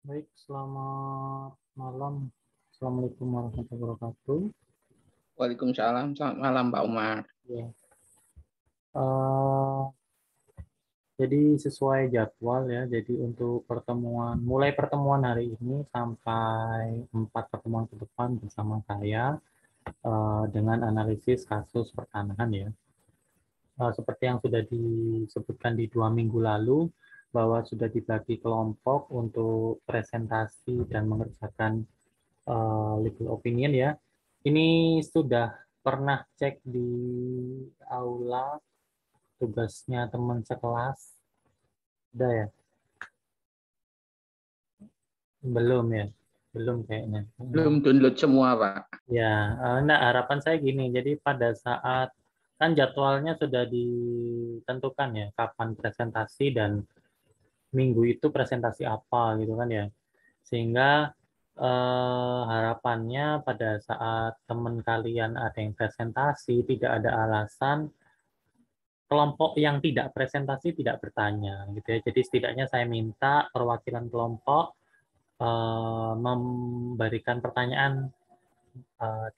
Baik, selamat malam. Assalamualaikum warahmatullahi wabarakatuh. Waalaikumsalam. Selamat malam, Pak Umar. Ya, eh, jadi sesuai jadwal ya. Jadi untuk mulai pertemuan hari ini sampai 4 pertemuan ke depan bersama saya dengan analisis kasus pertanahan ya. Seperti yang sudah disebutkan di 2 minggu lalu, bahwa sudah dibagi kelompok untuk presentasi dan mengerjakan legal opinion ya. Ini sudah pernah cek di aula tugasnya teman sekelas? Udah ya? Belum ya? Belum kayaknya. Belum download semua, Pak. Ya, enggak, harapan saya gini. Jadi pada saat kan jadwalnya sudah ditentukan ya, kapan presentasi dan minggu itu presentasi apa gitu kan ya. Sehingga harapannya pada saat teman kalian ada yang presentasi, tidak ada alasan kelompok yang tidak presentasi tidak bertanya gitu ya. Jadi setidaknya saya minta perwakilan kelompok memberikan pertanyaan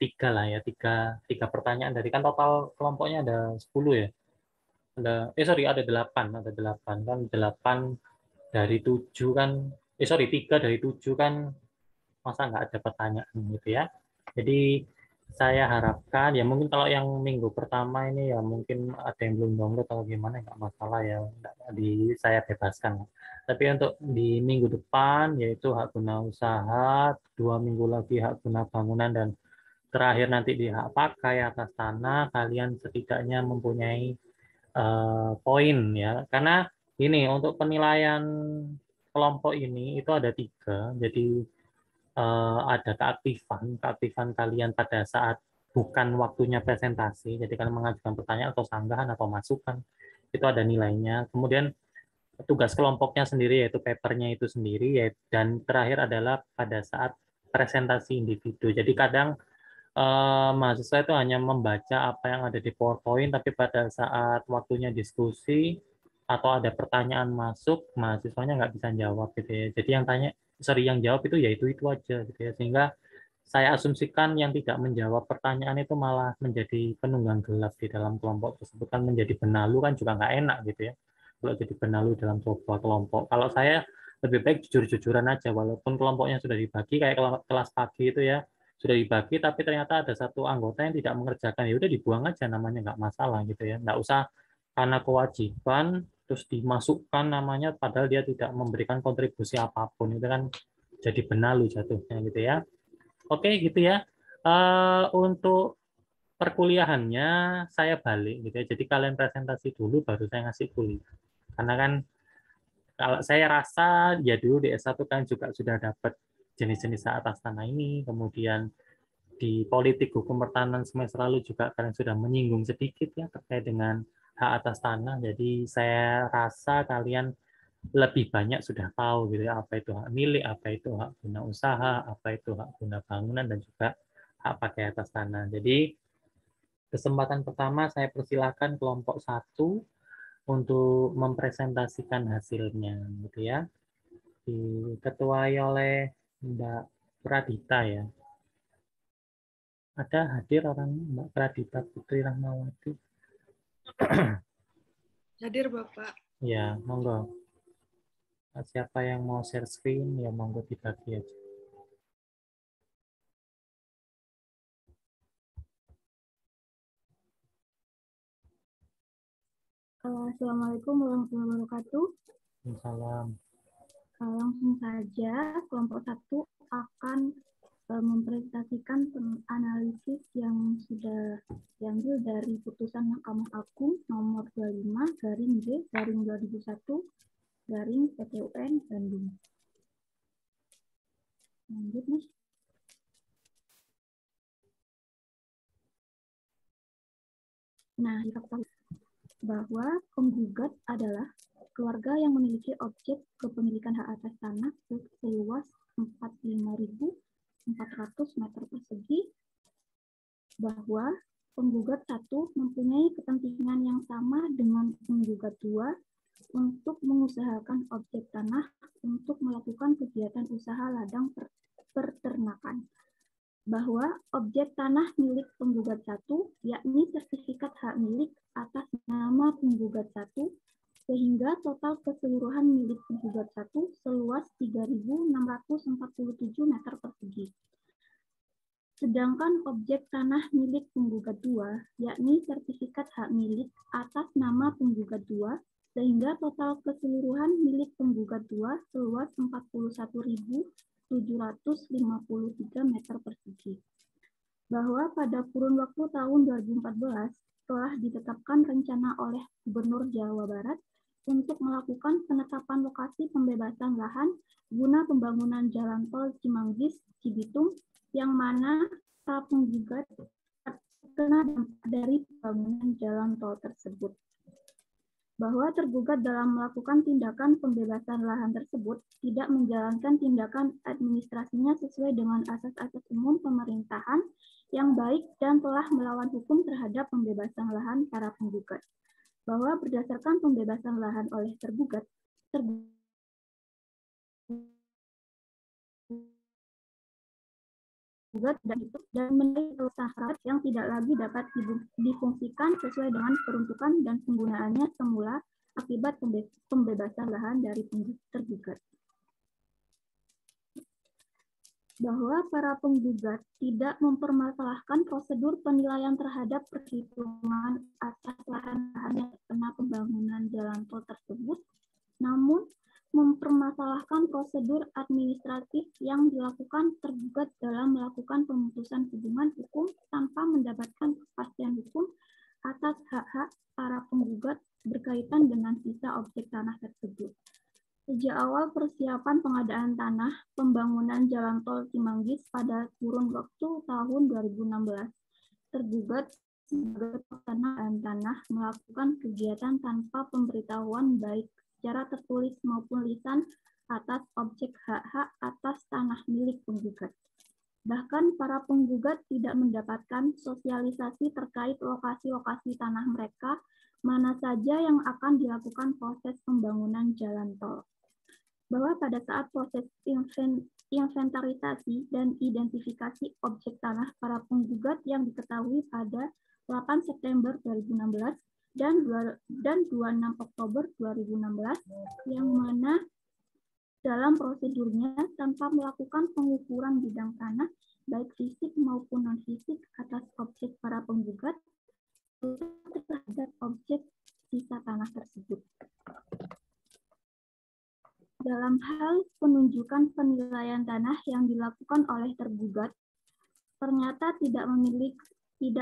tiga lah ya, tiga pertanyaan dari kan total kelompoknya ada 10 ya. Sorry, ada delapan kan, 8 dari 7 kan, sorry, 3 dari 7 kan, masa nggak ada pertanyaan gitu ya. Jadi saya harapkan ya, mungkin kalau yang minggu pertama ini ya mungkin ada yang belum download atau gimana, nggak masalah ya, saya bebaskan. Tapi untuk di minggu depan yaitu hak guna usaha, 2 minggu lagi hak guna bangunan, dan terakhir nanti di hak pakai atas tanah, kalian setidaknya mempunyai poin ya. Karena ini untuk penilaian kelompok ini itu ada 3. Jadi ada keaktifan kalian pada saat bukan waktunya presentasi. Jadi kalian mengajukan pertanyaan atau sanggahan atau masukan, itu ada nilainya. Kemudian tugas kelompoknya sendiri yaitu papernya itu sendiri ya. Dan terakhir adalah pada saat presentasi individu. Jadi kadang mahasiswa itu hanya membaca apa yang ada di PowerPoint, tapi pada saat waktunya diskusi atau ada pertanyaan masuk, mahasiswanya nggak bisa jawab gitu ya. Jadi yang jawab itu ya itu aja gitu ya. Sehingga saya asumsikan yang tidak menjawab pertanyaan itu malah menjadi penunggang gelap di dalam kelompok tersebut, kan menjadi benalu, kan juga nggak enak gitu ya. Kalau jadi benalu dalam sebuah kelompok. Kalau saya lebih baik jujur-jujuran aja, walaupun kelompoknya sudah dibagi kayak kelas pagi itu ya, sudah dibagi tapi ternyata ada satu anggota yang tidak mengerjakan, ya udah dibuang aja, namanya nggak masalah gitu ya. Nggak usah karena kewajiban terus dimasukkan namanya padahal dia tidak memberikan kontribusi apapun, itu kan jadi benalu jatuhnya gitu ya. Oke gitu ya. Untuk perkuliahannya saya balik gitu ya. Jadi kalian presentasi dulu baru saya ngasih kuliah. Karena kan kalau saya rasa ya dulu di S1 kan juga sudah dapat jenis-jenis hak atas tanah ini. Kemudian di politik hukum pertahanan semester lalu juga kalian sudah menyinggung sedikit ya terkait dengan hak atas tanah. Jadi saya rasa kalian lebih banyak sudah tahu gitu ya, apa itu hak milik, apa itu hak guna usaha, apa itu hak guna bangunan, dan juga hak pakai atas tanah. Jadi kesempatan pertama saya persilakan kelompok 1 untuk mempresentasikan hasilnya gitu ya. Diketuai oleh Mbak Pradita ya. Ada hadir orangnya, Mbak Pradita Putri Rahmawati. Hadir Bapak. Ya, monggo. Siapa yang mau share screen ya monggo dibagi aja. Assalamualaikum warahmatullahi wabarakatuh. Salam. Langsung saja, kelompok 1 akan mempresentasikan analisis yang sudah diambil dari putusan Mahkamah Agung nomor 25 garing G garing 2001 garing PT UN Bandung. Lanjut, Mas. Nah, diketahui bahwa penggugat adalah keluarga yang memiliki objek kepemilikan hak atas tanah seluas 45.400 meter persegi, bahwa penggugat 1 mempunyai kepentingan yang sama dengan penggugat 2 untuk mengusahakan objek tanah untuk melakukan kegiatan usaha ladang peternakan, bahwa objek tanah milik penggugat 1, yakni sertifikat hak milik atas nama penggugat 1, sehingga total keseluruhan milik penggugat 1 seluas 3.647 meter persegi. Sedangkan objek tanah milik penggugat 2, yakni sertifikat hak milik atas nama penggugat 2, sehingga total keseluruhan milik penggugat 2 seluas 41.753 meter persegi. Bahwa pada kurun waktu tahun 2014 telah ditetapkan rencana oleh Gubernur Jawa Barat untuk melakukan penetapan lokasi pembebasan lahan guna pembangunan jalan tol Cimanggis-Cibitung, yang mana para penggugat terkena dampak dari pembangunan jalan tol tersebut. Bahwa tergugat dalam melakukan tindakan pembebasan lahan tersebut tidak menjalankan tindakan administrasinya sesuai dengan asas-asas umum pemerintahan yang baik dan telah melawan hukum terhadap pembebasan lahan para penggugat. Bahwa berdasarkan pembebasan lahan oleh tergugat dan menjadi usaha yang tidak lagi dapat difungsikan sesuai dengan peruntukan dan penggunaannya semula akibat pembebasan lahan dari tergugat. Bahwa para penggugat tidak mempermasalahkan prosedur penilaian terhadap perhitungan atas lahan-lahan yang terkena pembangunan jalan tol tersebut, namun mempermasalahkan prosedur administratif yang dilakukan tergugat dalam melakukan pemutusan hubungan hukum tanpa mendapatkan kepastian hukum atas hak-hak para penggugat berkaitan dengan sisa objek tanah tersebut. Sejak awal persiapan pengadaan tanah pembangunan jalan tol Cimanggis pada kurun waktu tahun 2016, tergugat sebagai pengadaan tanah melakukan kegiatan tanpa pemberitahuan baik secara tertulis maupun lisan atas objek hak-hak atas tanah milik penggugat. Bahkan para penggugat tidak mendapatkan sosialisasi terkait lokasi-lokasi tanah mereka mana saja yang akan dilakukan proses pembangunan jalan tol. Bahwa pada saat proses inventarisasi dan identifikasi objek tanah para penggugat yang diketahui pada 8 September 2016 dan 26 Oktober 2016, yang mana dalam prosedurnya tanpa melakukan pengukuran bidang tanah, baik fisik maupun non-fisik atas objek para penggugat terhadap objek sisa tanah tersebut. Dalam hal penunjukan penilaian tanah yang dilakukan oleh tergugat, ternyata tidak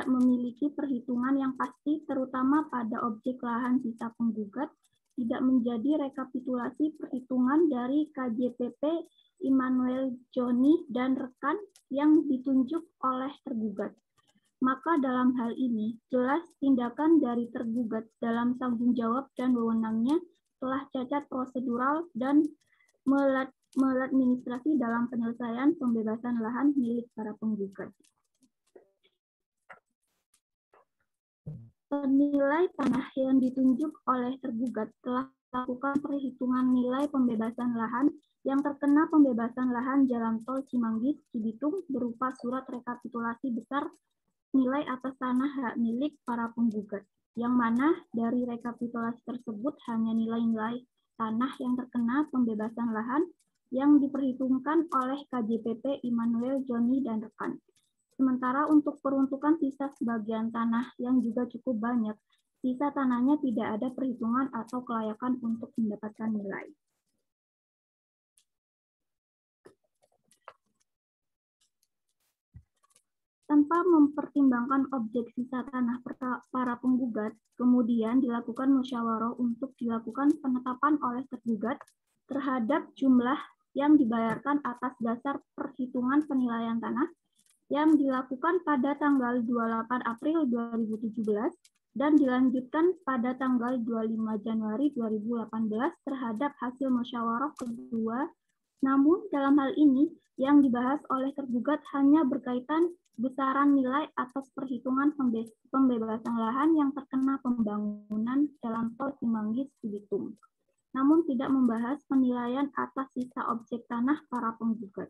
memiliki perhitungan yang pasti, terutama pada objek lahan sisa penggugat, tidak menjadi rekapitulasi perhitungan dari KJPP Immanuel Joni dan rekan yang ditunjuk oleh tergugat. Maka dalam hal ini, jelas tindakan dari tergugat dalam tanggung jawab dan wewenangnya telah cacat prosedural dan maladministrasi dalam penyelesaian pembebasan lahan milik para penggugat. Penilai tanah yang ditunjuk oleh tergugat telah melakukan perhitungan nilai pembebasan lahan yang terkena pembebasan lahan jalan tol Cimanggis-Cibitung berupa surat rekapitulasi besar nilai atas tanah hak milik para penggugat, yang mana dari rekapitulasi tersebut hanya nilai-nilai tanah yang terkena pembebasan lahan yang diperhitungkan oleh KJPP Immanuel Joni dan rekan. Sementara untuk peruntukan sisa sebagian tanah yang juga cukup banyak, sisa tanahnya tidak ada perhitungan atau kelayakan untuk mendapatkan nilai. Tanpa mempertimbangkan objek sisa tanah para penggugat, kemudian dilakukan musyawarah untuk dilakukan penetapan oleh tergugat terhadap jumlah yang dibayarkan atas dasar perhitungan penilaian tanah yang dilakukan pada tanggal 28 April 2017 dan dilanjutkan pada tanggal 25 Januari 2018 terhadap hasil musyawarah kedua. Namun dalam hal ini yang dibahas oleh tergugat hanya berkaitan besaran nilai atas perhitungan pembebasan lahan yang terkena pembangunan jalan tol Cimanggis-Cibitung. namun tidak membahas penilaian atas sisa objek tanah para penggugat.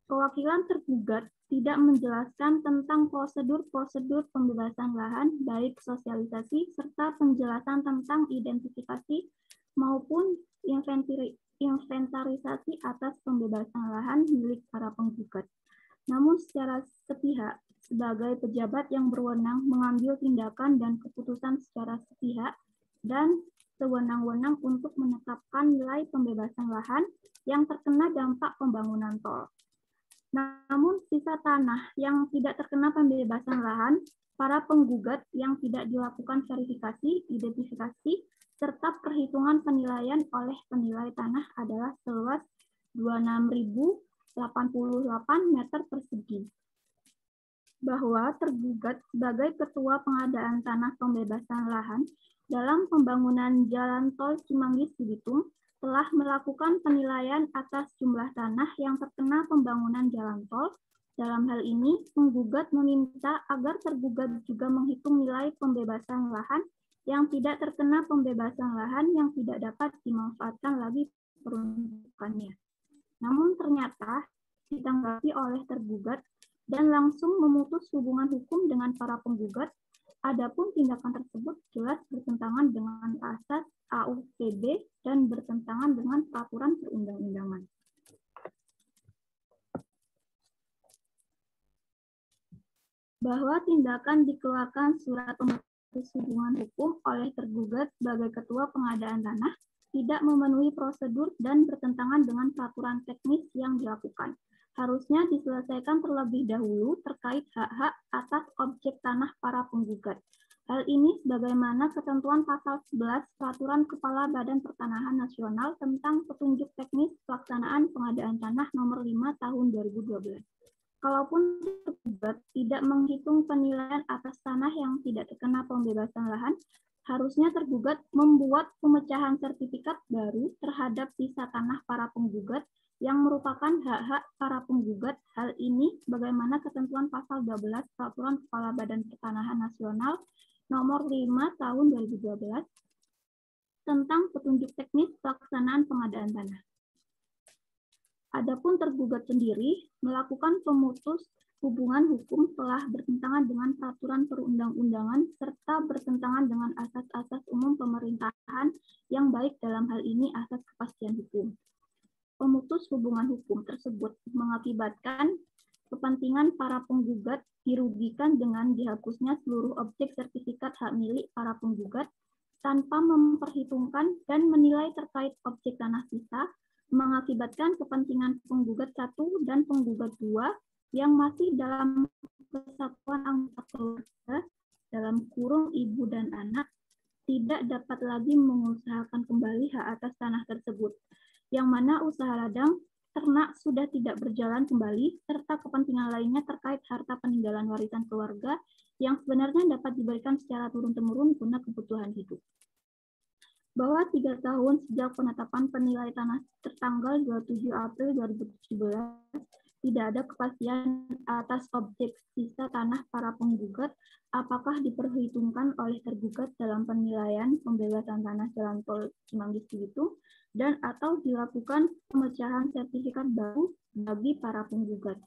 Perwakilan tergugat tidak menjelaskan tentang prosedur-prosedur pembebasan lahan, baik sosialisasi serta penjelasan tentang identifikasi maupun inventarisasi atas pembebasan lahan milik para penggugat. Namun secara sepihak, sebagai pejabat yang berwenang mengambil tindakan dan keputusan secara sepihak dan sewenang-wenang untuk menetapkan nilai pembebasan lahan yang terkena dampak pembangunan tol. Namun sisa tanah yang tidak terkena pembebasan lahan, para penggugat yang tidak dilakukan verifikasi, identifikasi, serta perhitungan penilaian oleh penilai tanah adalah seluas 26.088 meter persegi. Bahwa tergugat sebagai Ketua Pengadaan Tanah Pembebasan Lahan dalam pembangunan Jalan Tol Cimanggis-Cibitung telah melakukan penilaian atas jumlah tanah yang terkena pembangunan jalan tol. Dalam hal ini, penggugat meminta agar tergugat juga menghitung nilai pembebasan lahan yang tidak terkena pembebasan lahan yang tidak dapat dimanfaatkan lagi peruntukannya. Namun ternyata ditanggapi oleh tergugat dan langsung memutus hubungan hukum dengan para penggugat. Adapun tindakan tersebut jelas bertentangan dengan asas AUPB dan bertentangan dengan peraturan perundang-undangan. Bahwa tindakan dikeluarkan surat pemutus hubungan hukum oleh tergugat sebagai Ketua Pengadaan Tanah tidak memenuhi prosedur dan bertentangan dengan peraturan teknis yang dilakukan. Harusnya diselesaikan terlebih dahulu terkait hak-hak atas objek tanah para penggugat. Hal ini sebagaimana ketentuan pasal 11 Peraturan Kepala Badan Pertanahan Nasional tentang petunjuk teknis pelaksanaan pengadaan tanah nomor 5 tahun 2012. Kalaupun tergugat tidak menghitung penilaian atas tanah yang tidak terkena pembebasan lahan, harusnya tergugat membuat pemecahan sertifikat baru terhadap sisa tanah para penggugat yang merupakan hak-hak para penggugat. Hal ini bagaimana ketentuan pasal 12 Peraturan Kepala Badan Pertanahan Nasional nomor 5 tahun 2012 tentang petunjuk teknis pelaksanaan pengadaan tanah. Adapun tergugat sendiri melakukan pemutus hubungan hukum telah bertentangan dengan peraturan perundang-undangan serta bertentangan dengan asas-asas umum pemerintahan yang baik dalam hal ini asas kepastian hukum. Pemutus hubungan hukum tersebut mengakibatkan kepentingan para penggugat dirugikan dengan dihapusnya seluruh objek sertifikat hak milik para penggugat tanpa memperhitungkan dan menilai terkait objek tanah sisa, mengakibatkan kepentingan penggugat 1 dan penggugat 2 yang masih dalam kesatuan anggota keluarga dalam kurung ibu dan anak tidak dapat lagi mengusahakan kembali hak atas tanah tersebut, yang mana usaha ladang ternak sudah tidak berjalan kembali, serta kepentingan lainnya terkait harta peninggalan warisan keluarga yang sebenarnya dapat diberikan secara turun-temurun guna kebutuhan hidup. Bahwa 3 tahun sejak penetapan penilai tanah tertanggal 27 April 2017, tidak ada kepastian atas objek sisa tanah para penggugat apakah diperhitungkan oleh tergugat dalam penilaian pembebasan tanah jalan tol Cimanggis-Cibitung dan atau dilakukan pemecahan sertifikat baru bagi para penggugat.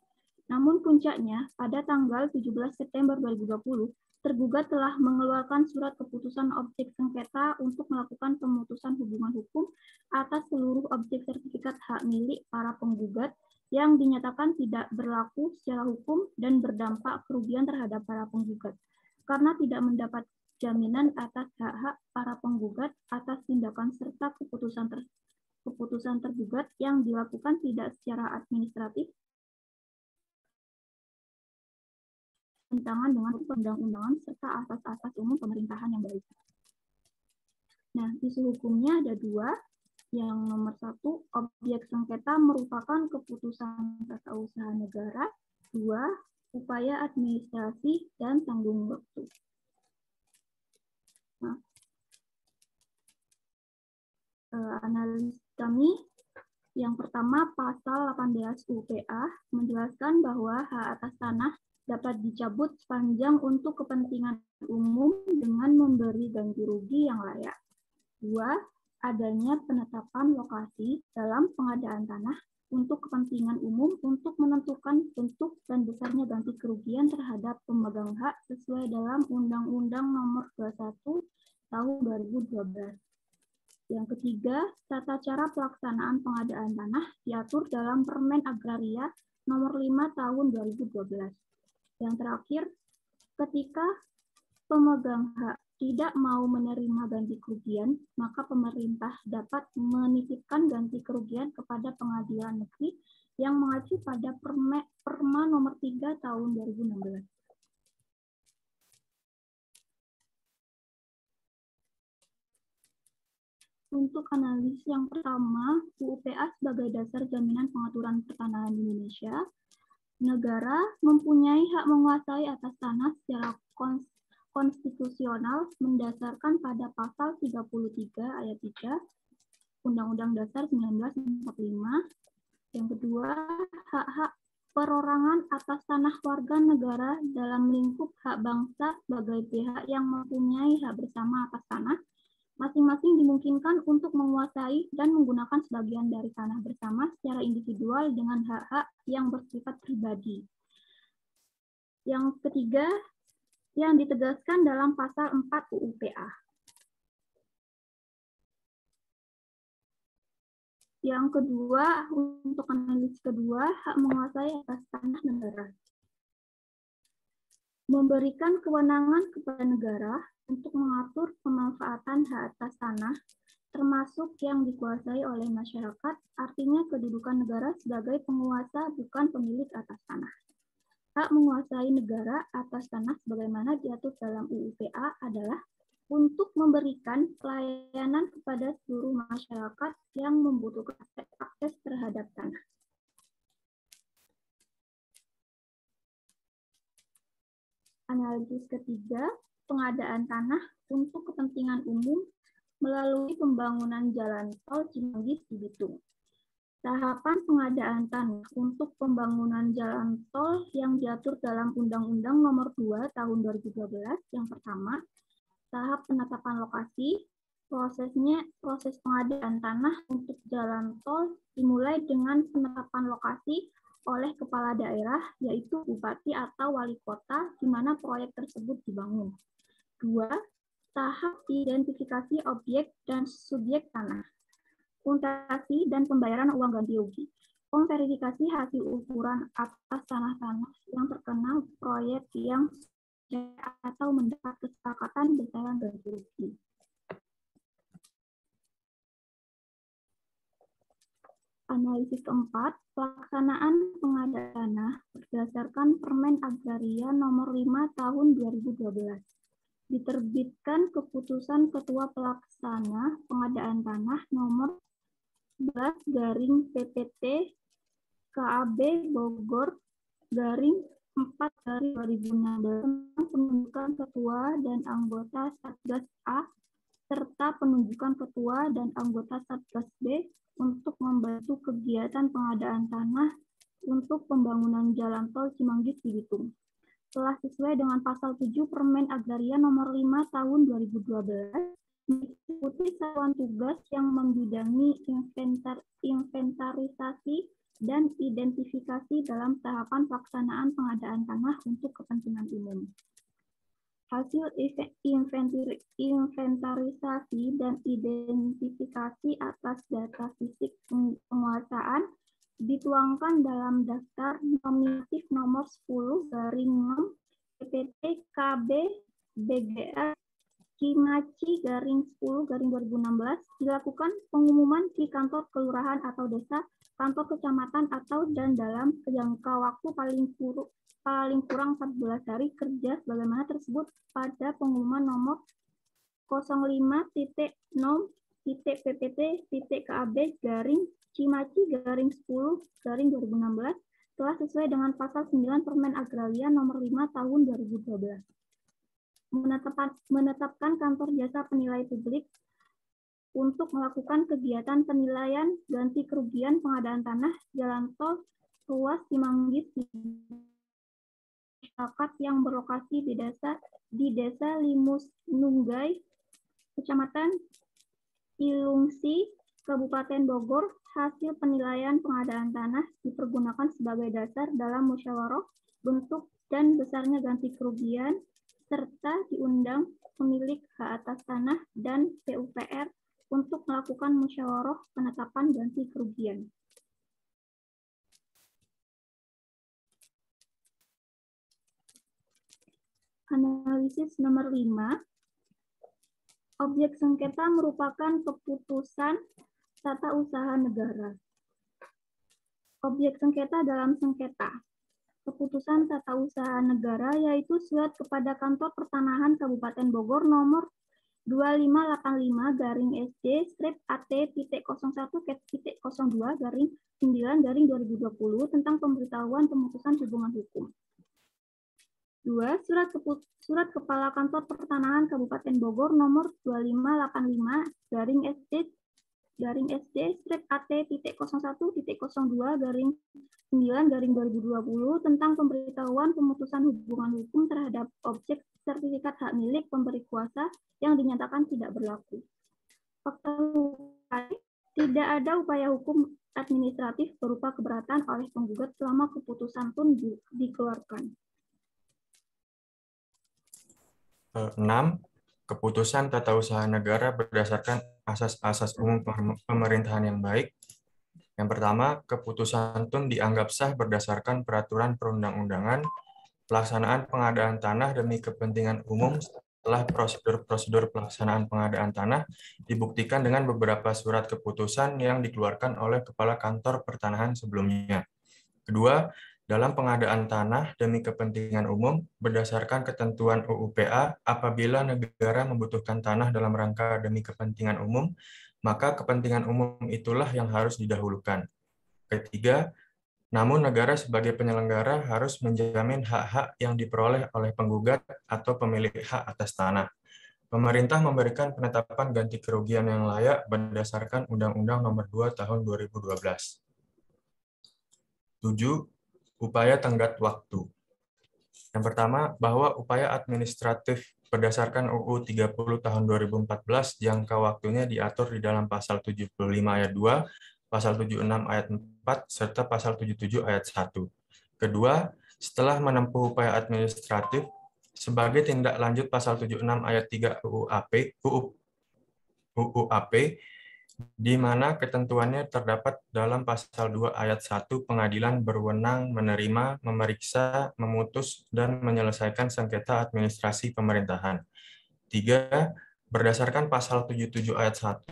Namun puncaknya, pada tanggal 17 September 2020, tergugat telah mengeluarkan surat keputusan objek sengketa untuk melakukan pemutusan hubungan hukum atas seluruh objek sertifikat hak milik para penggugat yang dinyatakan tidak berlaku secara hukum dan berdampak kerugian terhadap para penggugat, karena tidak mendapat jaminan atas hak-hak para penggugat atas tindakan serta keputusan tergugat yang dilakukan tidak secara administratif, bertentangan dengan perundang-undangan serta asas-asas umum pemerintahan yang baik. Nah, isu hukumnya ada 2. Yang nomor 1, objek sengketa merupakan keputusan tata usaha negara. 2, upaya administrasi dan tanggung waktu. Nah, analis kami yang pertama, pasal 18 UPA menjelaskan bahwa hak atas tanah dapat dicabut sepanjang untuk kepentingan umum dengan memberi ganti rugi yang layak. 2, adanya penetapan lokasi dalam pengadaan tanah untuk kepentingan umum untuk menentukan bentuk dan besarnya ganti kerugian terhadap pemegang hak sesuai dalam Undang-Undang Nomor 21 Tahun 2012. Yang ketiga, tata cara pelaksanaan pengadaan tanah diatur dalam Permen Agraria Nomor 5 Tahun 2012. Yang terakhir, ketika pemegang hak tidak mau menerima ganti kerugian, maka pemerintah dapat menitipkan ganti kerugian kepada pengadilan negeri yang mengacu pada Perma Nomor 3 Tahun 2016. Untuk analisis yang pertama, UUPA sebagai dasar jaminan pengaturan pertanahan Indonesia, negara mempunyai hak menguasai atas tanah secara konstitusional mendasarkan pada pasal 33 ayat 3 Undang-Undang Dasar 1945. Yang kedua, hak-hak perorangan atas tanah warga negara dalam lingkup hak bangsa sebagai pihak yang mempunyai hak bersama atas tanah masing-masing dimungkinkan untuk menguasai dan menggunakan sebagian dari tanah bersama secara individual dengan hak-hak yang bersifat pribadi. Yang ketiga, yang ditegaskan dalam pasal 4 UUPA. Yang kedua, untuk analisis kedua, hak menguasai atas tanah negara. Memberikan kewenangan kepada negara untuk mengatur pemanfaatan hak atas tanah, termasuk yang dikuasai oleh masyarakat, artinya kedudukan negara sebagai penguasa bukan pemilik atas tanah. Hak menguasai negara atas tanah sebagaimana diatur dalam UUPA adalah untuk memberikan pelayanan kepada seluruh masyarakat yang membutuhkan akses terhadap tanah. Analisis ketiga, pengadaan tanah untuk kepentingan umum melalui pembangunan jalan tol Cimanggis di Bitung. Tahapan pengadaan tanah untuk pembangunan jalan tol yang diatur dalam Undang-Undang Nomor 2 Tahun 2012 yang pertama, tahap penetapan lokasi, proses pengadaan tanah untuk jalan tol dimulai dengan penetapan lokasi oleh kepala daerah, yaitu bupati atau wali kota, di mana proyek tersebut dibangun. 2. Tahap identifikasi objek dan subjek tanah, kontestasi dan pembayaran uang ganti rugi, verifikasi hasil ukuran atas tanah-tanah yang terkena proyek yang atau mendapat kesepakatan besaran ganti rugi. Analisis keempat, pelaksanaan pengadaan tanah berdasarkan Permen Agraria Nomor 5 Tahun 2012. Diterbitkan keputusan Ketua Pelaksana Pengadaan Tanah Nomor 11/PPT KAB Bogor /4/2016 tentang penunjukan ketua dan anggota Satgas A serta penunjukan ketua dan anggota Satgas B untuk membantu kegiatan pengadaan tanah untuk pembangunan jalan tol Cimanggis di Bitung. Telah sesuai dengan pasal 7 Permen Agraria Nomor 5 Tahun 2012, mengikuti satuan tugas yang membidangi inventarisasi dan identifikasi dalam tahapan pelaksanaan pengadaan tanah untuk kepentingan umum. Hasil inventarisasi dan identifikasi atas data fisik penguasaan dituangkan dalam daftar nominatif nomor 10/6 PPT KB BGR Cimaci /10/2016 dilakukan pengumuman di kantor kelurahan atau desa, kantor kecamatan atau dan dalam jangka waktu paling kurang 14 hari kerja sebagaimana tersebut pada pengumuman nomor 05.0-PPT.KB/Cimaci/10/2016 telah sesuai dengan pasal 9 Permen Agraria Nomor 5 Tahun 2012. Menetapkan kantor jasa penilai publik untuk melakukan kegiatan penilaian ganti kerugian pengadaan tanah jalan tol ruas Cimanggis di masyarakat yang berlokasi di Desa Limus Nunggai, Kecamatan Ilungsi Kabupaten Bogor, hasil penilaian pengadaan tanah dipergunakan sebagai dasar dalam musyawarah bentuk dan besarnya ganti kerugian, serta diundang pemilik hak atas tanah dan PUPR untuk melakukan musyawarah penetapan ganti kerugian. Analisis nomor 5. Objek sengketa merupakan keputusan tata usaha negara. Objek sengketa dalam sengketa. Keputusan tata usaha negara yaitu surat kepada Kantor Pertanahan Kabupaten Bogor nomor 2585-SD-AT.01-02-9-2020 tentang pemberitahuan pemutusan hubungan hukum. 2. Surat Kepala Kantor Pertanahan Kabupaten Bogor nomor 2585-SD-AT.01-02-9-2020 tentang pemberitahuan pemutusan hubungan hukum terhadap objek sertifikat hak milik pemberi kuasa yang dinyatakan tidak berlaku. Fakta tidak ada upaya hukum administratif berupa keberatan oleh penggugat selama keputusan TUN dikeluarkan. 6. Keputusan tata usaha negara berdasarkan asas-asas umum pemerintahan yang baik. Yang pertama, keputusan TUN dianggap sah berdasarkan peraturan perundang-undangan, pelaksanaan pengadaan tanah demi kepentingan umum setelah prosedur-prosedur pelaksanaan pengadaan tanah dibuktikan dengan beberapa surat keputusan yang dikeluarkan oleh Kepala Kantor Pertanahan sebelumnya. Kedua, dalam pengadaan tanah demi kepentingan umum, berdasarkan ketentuan UU PA, apabila negara membutuhkan tanah dalam rangka demi kepentingan umum, maka kepentingan umum itulah yang harus didahulukan. Ketiga, namun negara sebagai penyelenggara harus menjamin hak-hak yang diperoleh oleh penggugat atau pemilik hak atas tanah. Pemerintah memberikan penetapan ganti kerugian yang layak berdasarkan Undang-Undang Nomor 2 Tahun 2012. 7. Upaya tenggat waktu. Yang pertama, bahwa upaya administratif berdasarkan UU 30 tahun 2014 jangka waktunya diatur di dalam pasal 75 ayat 2, pasal 76 ayat 4, serta pasal 77 ayat 1. Kedua, setelah menempuh upaya administratif, sebagai tindak lanjut pasal 76 ayat 3 UU AP, di mana ketentuannya terdapat dalam pasal 2 ayat 1, pengadilan berwenang menerima, memeriksa, memutus, dan menyelesaikan sengketa administrasi pemerintahan. 3. Berdasarkan pasal 77 ayat 1,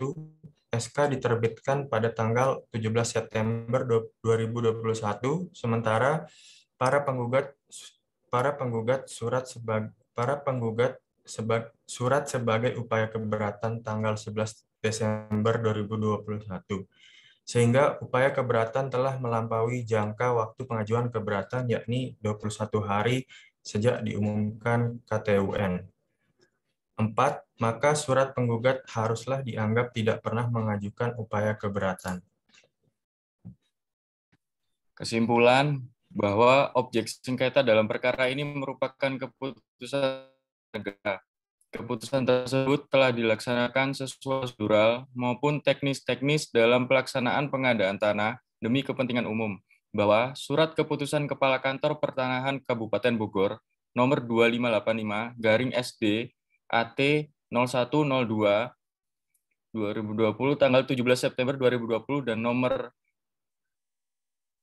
SK diterbitkan pada tanggal 17 September 2021, sementara para penggugat surat sebagai upaya keberatan tanggal 11 Desember 2021, sehingga upaya keberatan telah melampaui jangka waktu pengajuan keberatan, yakni 21 hari sejak diumumkan KTUN. 4. Maka surat penggugat haruslah dianggap tidak pernah mengajukan upaya keberatan. Kesimpulan bahwa objek sengketa dalam perkara ini merupakan keputusan negara. Keputusan tersebut telah dilaksanakan sesuai prosedural maupun teknis-teknis dalam pelaksanaan pengadaan tanah demi kepentingan umum, bahwa surat keputusan Kepala Kantor Pertanahan Kabupaten Bogor nomor 2585-SD AT 0102 2020 tanggal 17 September 2020 dan nomor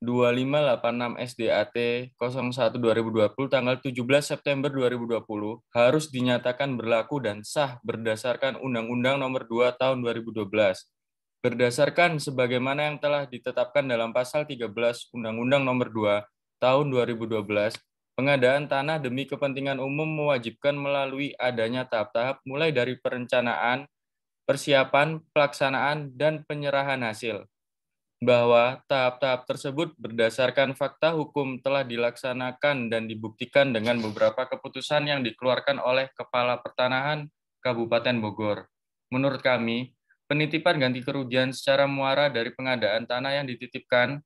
2586 SDAT 01 2020 tanggal 17 September 2020 harus dinyatakan berlaku dan sah berdasarkan Undang-Undang Nomor 2 Tahun 2012. Berdasarkan sebagaimana yang telah ditetapkan dalam pasal 13 Undang-Undang Nomor 2 Tahun 2012, pengadaan tanah demi kepentingan umum mewajibkan melalui adanya tahap-tahap mulai dari perencanaan, persiapan, pelaksanaan, dan penyerahan hasil. Bahwa tahap-tahap tersebut berdasarkan fakta hukum telah dilaksanakan dan dibuktikan dengan beberapa keputusan yang dikeluarkan oleh Kepala Pertanahan Kabupaten Bogor. Menurut kami, penitipan ganti kerugian secara muara dari pengadaan tanah yang dititipkan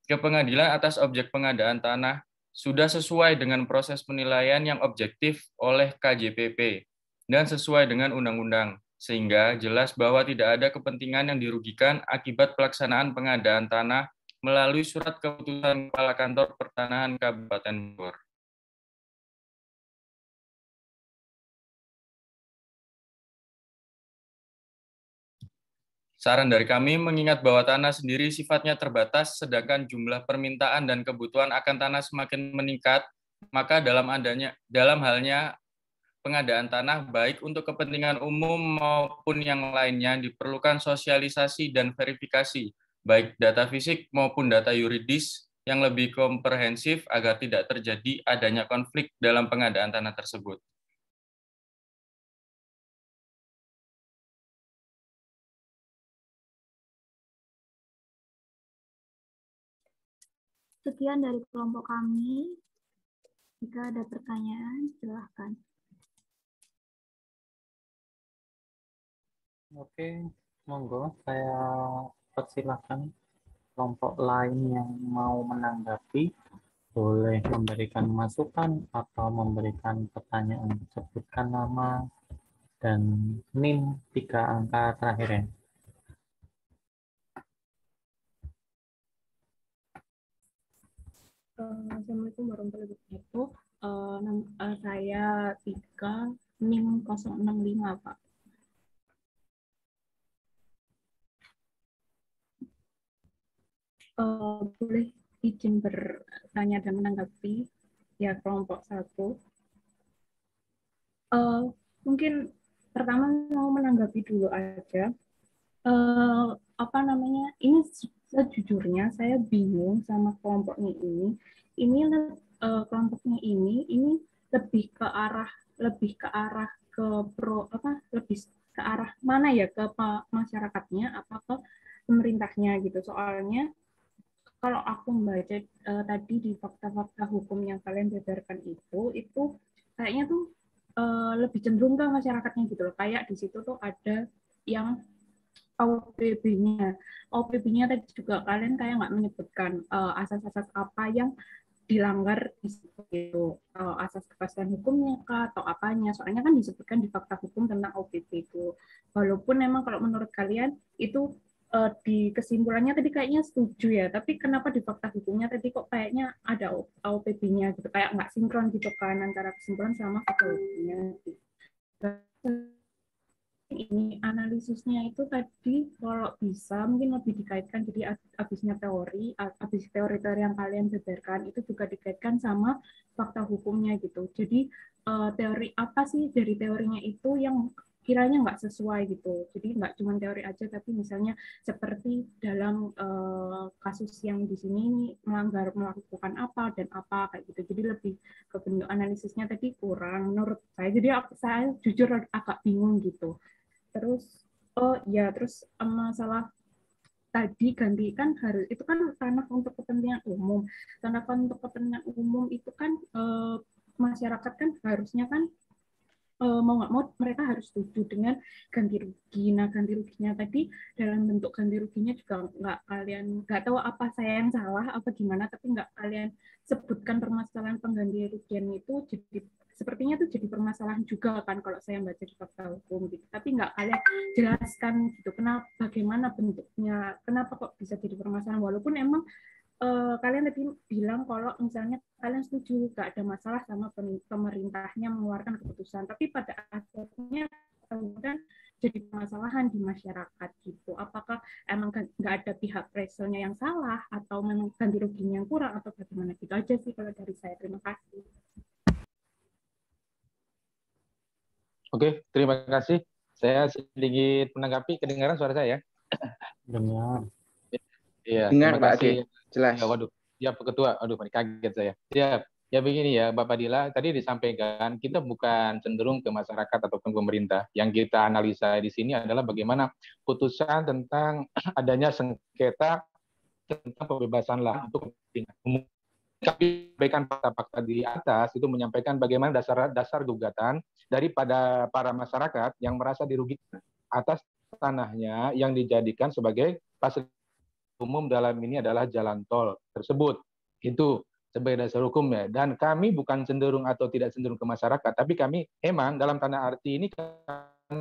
ke pengadilan atas objek pengadaan tanah sudah sesuai dengan proses penilaian yang objektif oleh KJPP dan sesuai dengan undang-undang, sehingga jelas bahwa tidak ada kepentingan yang dirugikan akibat pelaksanaan pengadaan tanah melalui surat keputusan Kepala Kantor Pertanahan Kabupaten Bogor. Saran dari kami mengingat bahwa tanah sendiri sifatnya terbatas, sedangkan jumlah permintaan dan kebutuhan akan tanah semakin meningkat, maka dalam halnya pengadaan tanah baik untuk kepentingan umum maupun yang lainnya diperlukan sosialisasi dan verifikasi, baik data fisik maupun data yuridis yang lebih komprehensif agar tidak terjadi adanya konflik dalam pengadaan tanah tersebut. Sekian dari kelompok kami. Jika ada pertanyaan, silahkan. Oke, monggo saya persilahkan kelompok lain yang mau menanggapi, boleh memberikan masukan atau memberikan pertanyaan. Sebutkan nama dan NIM 3 angka terakhirnya. Assalamualaikum warahmatullahi wabarakatuh. Saya 3 NIM 065, Pak. Boleh izin bertanya dan menanggapi ya kelompok 1. Mungkin pertama mau menanggapi dulu aja. Ini sejujurnya saya bingung sama kelompoknya ini. Kelompoknya ini lebih ke arah lebih ke arah mana ya, ke masyarakatnya apa ke pemerintahnya gitu. Soalnya kalau aku membaca tadi di fakta-fakta hukum yang kalian beberkan itu kayaknya tuh lebih cenderung ke masyarakatnya gitu loh. Kayak di situ tuh ada yang OPB-nya. OPB-nya tadi juga kalian kayak nggak menyebutkan asas-asas apa yang dilanggar di situ gitu. Asas kepastian hukumnya kah atau apanya. Soalnya kan disebutkan di fakta hukum tentang OPB itu. Walaupun memang kalau menurut kalian itu di kesimpulannya tadi kayaknya setuju ya, tapi kenapa di fakta hukumnya tadi kok kayaknya ada OPB-nya gitu, kayak nggak sinkron gitu kan antara kesimpulan sama fakta hukumnya gitu. Ini analisisnya itu tadi kalau bisa mungkin lebih dikaitkan, jadi habis teori yang kalian beberkan itu juga dikaitkan sama fakta hukumnya gitu. Jadi teori apa sih dari teorinya itu yang kiranya nggak sesuai gitu. Jadi nggak cuma teori aja, tapi misalnya seperti dalam kasus yang di sini melakukan apa dan apa kayak gitu. Jadi lebih ke bentuk analisisnya tadi kurang menurut saya. Jadi saya jujur agak bingung gitu. Terus masalah tadi ganti kan harus itu kan tanah untuk kepentingan umum. Tanah untuk kepentingan umum itu kan masyarakat kan harusnya kan mau nggak mau mereka harus setuju dengan ganti rugi. Nah, ganti ruginya tadi dalam bentuk ganti ruginya juga nggak tahu apa saya yang salah apa gimana, tapi nggak kalian sebutkan permasalahan pengganti rugian itu, jadi sepertinya itu jadi permasalahan juga kan kalau saya baca di fakta hukum gitu, tapi nggak kalian jelaskan gitu bagaimana bentuknya, kenapa kok bisa jadi permasalahan, walaupun emang kalian tadi bilang kalau misalnya kalian setuju nggak ada masalah sama pemerintahnya mengeluarkan keputusan, tapi pada akhirnya kemudian jadi permasalahan di masyarakat gitu. Apakah emang nggak ada pihak preselnya yang salah atau memang ganti ruginya yang kurang atau bagaimana? Gitu aja sih kalau dari saya. Terima kasih. Oke, terima kasih. Saya sedikit menanggapi. Kedengaran suara saya? Dengar. Iya, Dengar, terima Pak kasih. Ade. Jelas. Ya, waduh, ya Pak Ketua, aduh kaget saya. Siap. Ya begini ya, Bapak Dila, tadi disampaikan kita bukan cenderung ke masyarakat ataupun pemerintah. Yang kita analisa di sini adalah bagaimana putusan tentang adanya sengketa tentang pembebasan lahan untuk kepentingan umum. Kami sampaikan fakta-fakta di atas itu menyampaikan bagaimana dasar gugatan daripada para masyarakat yang merasa dirugikan atas tanahnya yang dijadikan sebagai fasilitas umum, dalam ini adalah jalan tol tersebut. Itu sebagai dasar hukumnya. Dan kami bukan cenderung atau tidak cenderung ke masyarakat, tapi kami emang dalam tanda arti ini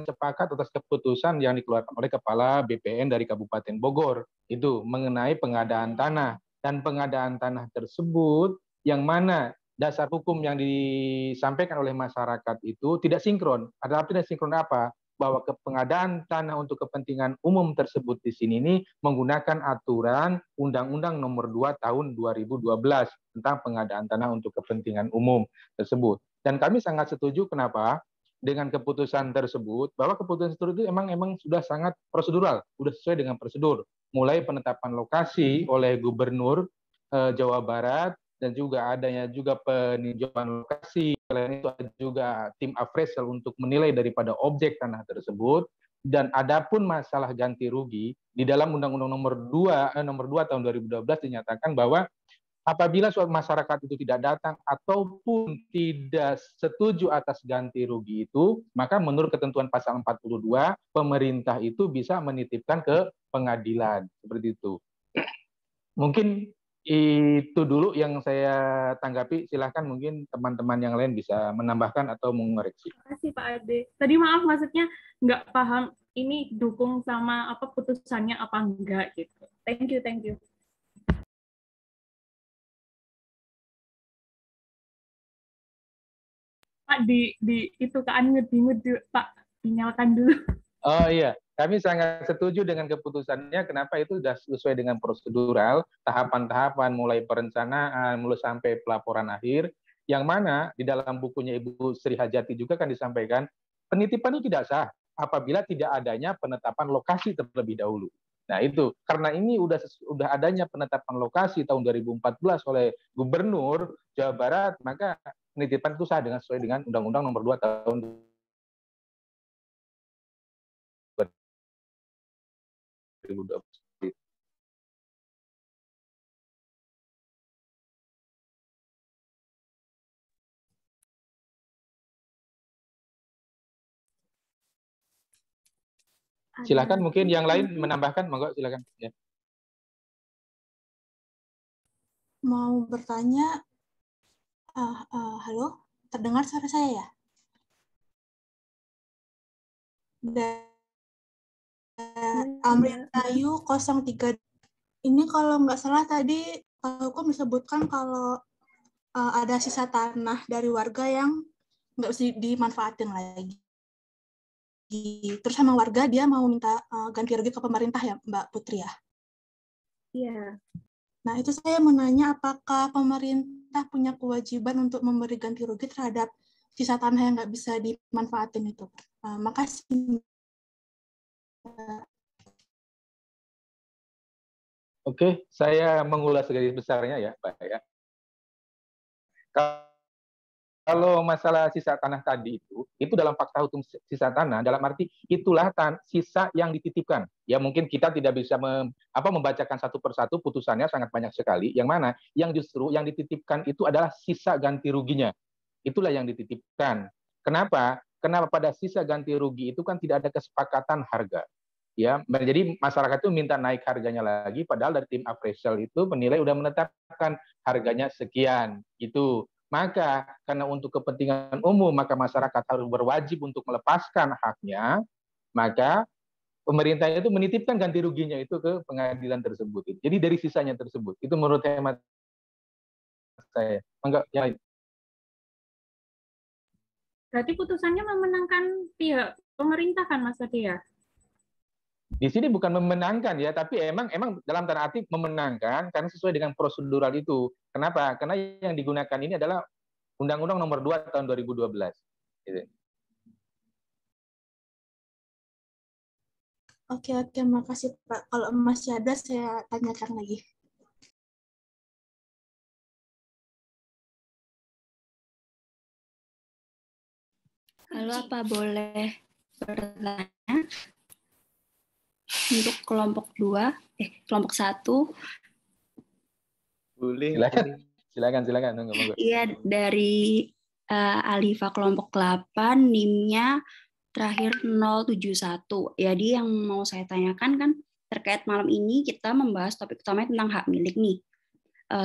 sepakat atas keputusan yang dikeluarkan oleh Kepala BPN dari Kabupaten Bogor itu mengenai pengadaan tanah, dan pengadaan tanah tersebut yang mana dasar hukum yang disampaikan oleh masyarakat itu tidak sinkron. Adalah tidak sinkron apa? Bahwa pengadaan tanah untuk kepentingan umum tersebut di sini ini menggunakan aturan Undang-Undang Nomor 2 Tahun 2012 tentang pengadaan tanah untuk kepentingan umum tersebut. Dan kami sangat setuju kenapa? Dengan keputusan tersebut, bahwa keputusan tersebut itu emang sudah sangat prosedural, sudah sesuai dengan prosedur. Mulai penetapan lokasi oleh Gubernur Jawa Barat, dan juga adanya juga peninjauan lokasi, selain itu ada juga tim appraisal untuk menilai daripada objek tanah tersebut. Dan adapun masalah ganti rugi, di dalam Undang-Undang Nomor 2 Tahun 2012 dinyatakan bahwa apabila suatu masyarakat itu tidak datang ataupun tidak setuju atas ganti rugi itu, maka menurut ketentuan pasal 42, pemerintah itu bisa menitipkan ke pengadilan. Seperti itu. Mungkin itu dulu yang saya tanggapi. Silahkan mungkin teman-teman yang lain bisa menambahkan atau mengoreksi. Terima kasih Pak Ade. Tadi maaf, maksudnya nggak paham ini dukung sama apa putusannya apa enggak gitu. Thank you. Pak di itu kan ngudi Pak, dinyalakan dulu. Oh iya, kami sangat setuju dengan keputusannya. Kenapa? Itu sudah sesuai dengan prosedural, tahapan-tahapan mulai perencanaan, mulai sampai pelaporan akhir, yang mana di dalam bukunya Ibu Sri Hajati juga kan disampaikan, penitipan itu tidak sah apabila tidak adanya penetapan lokasi terlebih dahulu. Nah itu, karena ini udah adanya penetapan lokasi tahun 2014 oleh Gubernur Jawa Barat, maka penitipan itu sah sesuai dengan Undang-Undang Nomor 2 Tahun 2012. Silakan mungkin yang lain menambahkan, monggo silakan. Ya. Mau bertanya, halo, terdengar suara saya ya? Amrit Ayu 03. Ini kalau nggak salah tadi hukum disebutkan kalau ada sisa tanah dari warga yang nggak bisa dimanfaatin lagi. Terus sama warga dia mau minta ganti rugi ke pemerintah ya, Mbak Putri ya? Iya. Nah itu saya mau nanya, apakah pemerintah punya kewajiban untuk memberi ganti rugi terhadap sisa tanah yang nggak bisa dimanfaatin itu? Makasih. Oke, saya mengulas garis besarnya ya, Pak ya. Kalau masalah sisa tanah tadi itu dalam fakta hukum sisa tanah, dalam arti itulah sisa yang dititipkan. Ya mungkin kita tidak bisa membacakan satu persatu, putusannya sangat banyak sekali. Yang mana? Yang justru yang dititipkan itu adalah sisa ganti ruginya. Itulah yang dititipkan. Kenapa? Kenapa pada sisa ganti rugi itu kan tidak ada kesepakatan harga. Ya, jadi masyarakat itu minta naik harganya lagi, padahal dari tim appraisal itu menilai udah menetapkan harganya sekian. Itu. Maka karena untuk kepentingan umum, maka masyarakat harus berwajib untuk melepaskan haknya, maka pemerintah itu menitipkan ganti ruginya itu ke pengadilan tersebut. Jadi dari sisanya tersebut. Itu menurut hemat saya. Enggak, ya. Berarti putusannya memenangkan pihak pemerintah kan, Mas Ade ya? Di sini bukan memenangkan ya, tapi emang dalam tanda arti memenangkan karena sesuai dengan prosedural itu. Kenapa? Karena yang digunakan ini adalah Undang-Undang Nomor 2 Tahun 2012. Gitu. Oke, makasih Pak. Kalau masih ada saya tanyakan lagi. Halo, apa boleh bertanya? Untuk kelompok 1. Boleh. Silakan. Iya, dari Alifa kelompok 8, NIM-nya terakhir 071. Jadi yang mau saya tanyakan kan terkait malam ini kita membahas topik utama tentang hak milik nih.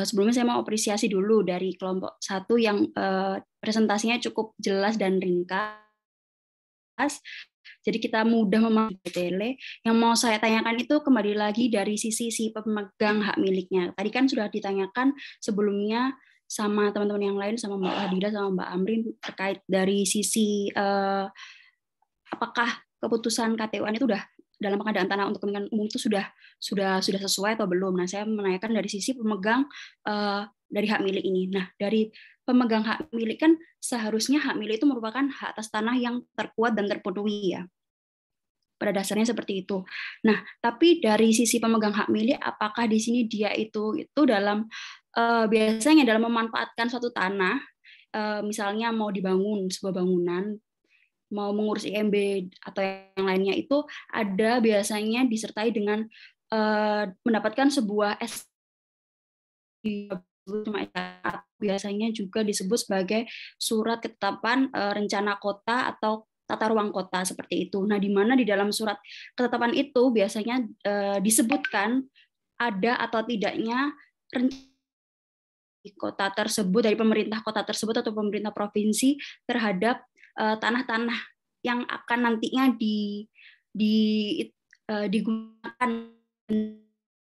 Sebelumnya saya mau apresiasi dulu dari kelompok 1 yang presentasinya cukup jelas dan ringkas. Jadi kita mudah memahami detailnya. Yang mau saya tanyakan itu kembali lagi dari sisi si pemegang hak miliknya. Tadi kan sudah ditanyakan sebelumnya sama teman-teman yang lain, sama Mbak Adila, sama Mbak Amrin, terkait dari sisi apakah keputusan KTUN itu udah dalam pengadaan tanah untuk kepentingan umum itu sudah sesuai atau belum. Nah, saya menanyakan dari sisi pemegang dari hak milik ini. Nah, dari pemegang hak milik kan seharusnya hak milik itu merupakan hak atas tanah yang terkuat dan terpenuhi ya. Pada dasarnya seperti itu. Nah, tapi dari sisi pemegang hak milik, apakah di sini dia itu dalam biasanya dalam memanfaatkan suatu tanah, misalnya mau dibangun sebuah bangunan, mau mengurus IMB atau yang lainnya, itu ada biasanya disertai dengan mendapatkan sebuah biasanya juga disebut sebagai surat ketetapan rencana kota atau tata ruang kota seperti itu. Nah, di mana di dalam surat ketetapan itu biasanya disebutkan ada atau tidaknya kota tersebut, dari pemerintah kota tersebut atau pemerintah provinsi terhadap tanah-tanah yang akan nantinya digunakan.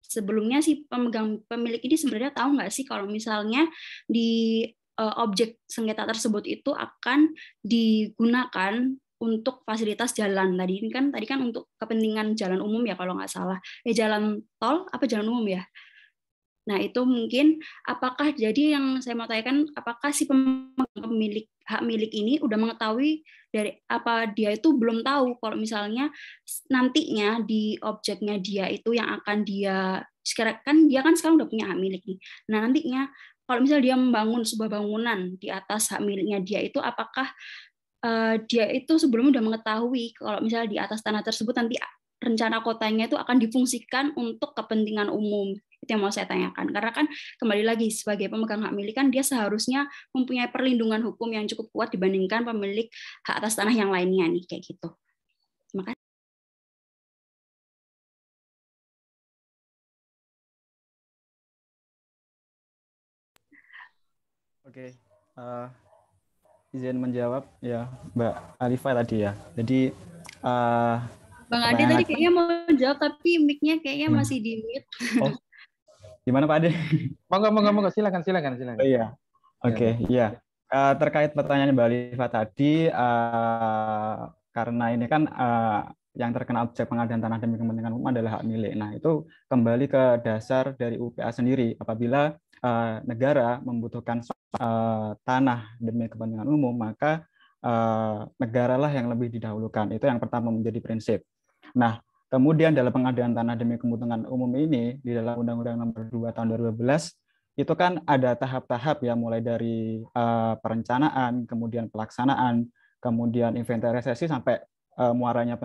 Sebelumnya si pemilik ini sebenarnya tahu nggak sih kalau misalnya di objek sengketa tersebut itu akan digunakan untuk fasilitas jalan. Tadi kan untuk kepentingan jalan umum ya kalau nggak salah. Jalan tol apa jalan umum ya? Nah, itu mungkin apakah jadi yang saya mau tanyakan, apakah si pemilik hak milik ini udah mengetahui dari apa dia itu belum tahu kalau misalnya nantinya di objeknya dia itu yang akan dia sekarang udah punya hak milik nih. Nah, nantinya kalau misalnya dia membangun sebuah bangunan di atas hak miliknya dia itu, apakah dia itu sebelumnya udah mengetahui kalau misalnya di atas tanah tersebut nanti rencana kotanya itu akan difungsikan untuk kepentingan umum. Itu yang mau saya tanyakan. Karena kan kembali lagi sebagai pemegang hak milik kan dia seharusnya mempunyai perlindungan hukum yang cukup kuat dibandingkan pemilik hak atas tanah yang lainnya nih, kayak gitu. Terima kasih. Oke, izin menjawab ya Mbak Alifa tadi ya. Jadi Bang Ade tadi kayaknya mau jawab tapi mic-nya kayaknya masih di mute. Oh, gimana Pak Ade? Monggo, silakan. Oh iya, oke, iya. Terkait pertanyaan Mbak Alifa tadi, karena ini kan yang terkena objek pengadaan tanah demi kepentingan umum adalah hak milik. Nah, itu kembali ke dasar dari UPA sendiri. Apabila negara membutuhkan tanah demi kepentingan umum, maka negaralah yang lebih didahulukan. Itu yang pertama menjadi prinsip. Nah, kemudian dalam pengadaan tanah demi kepentingan umum ini, di dalam Undang-Undang Nomor 2 Tahun 2012, itu kan ada tahap-tahap ya, mulai dari perencanaan, kemudian pelaksanaan, kemudian inventarisasi, sampai muaranya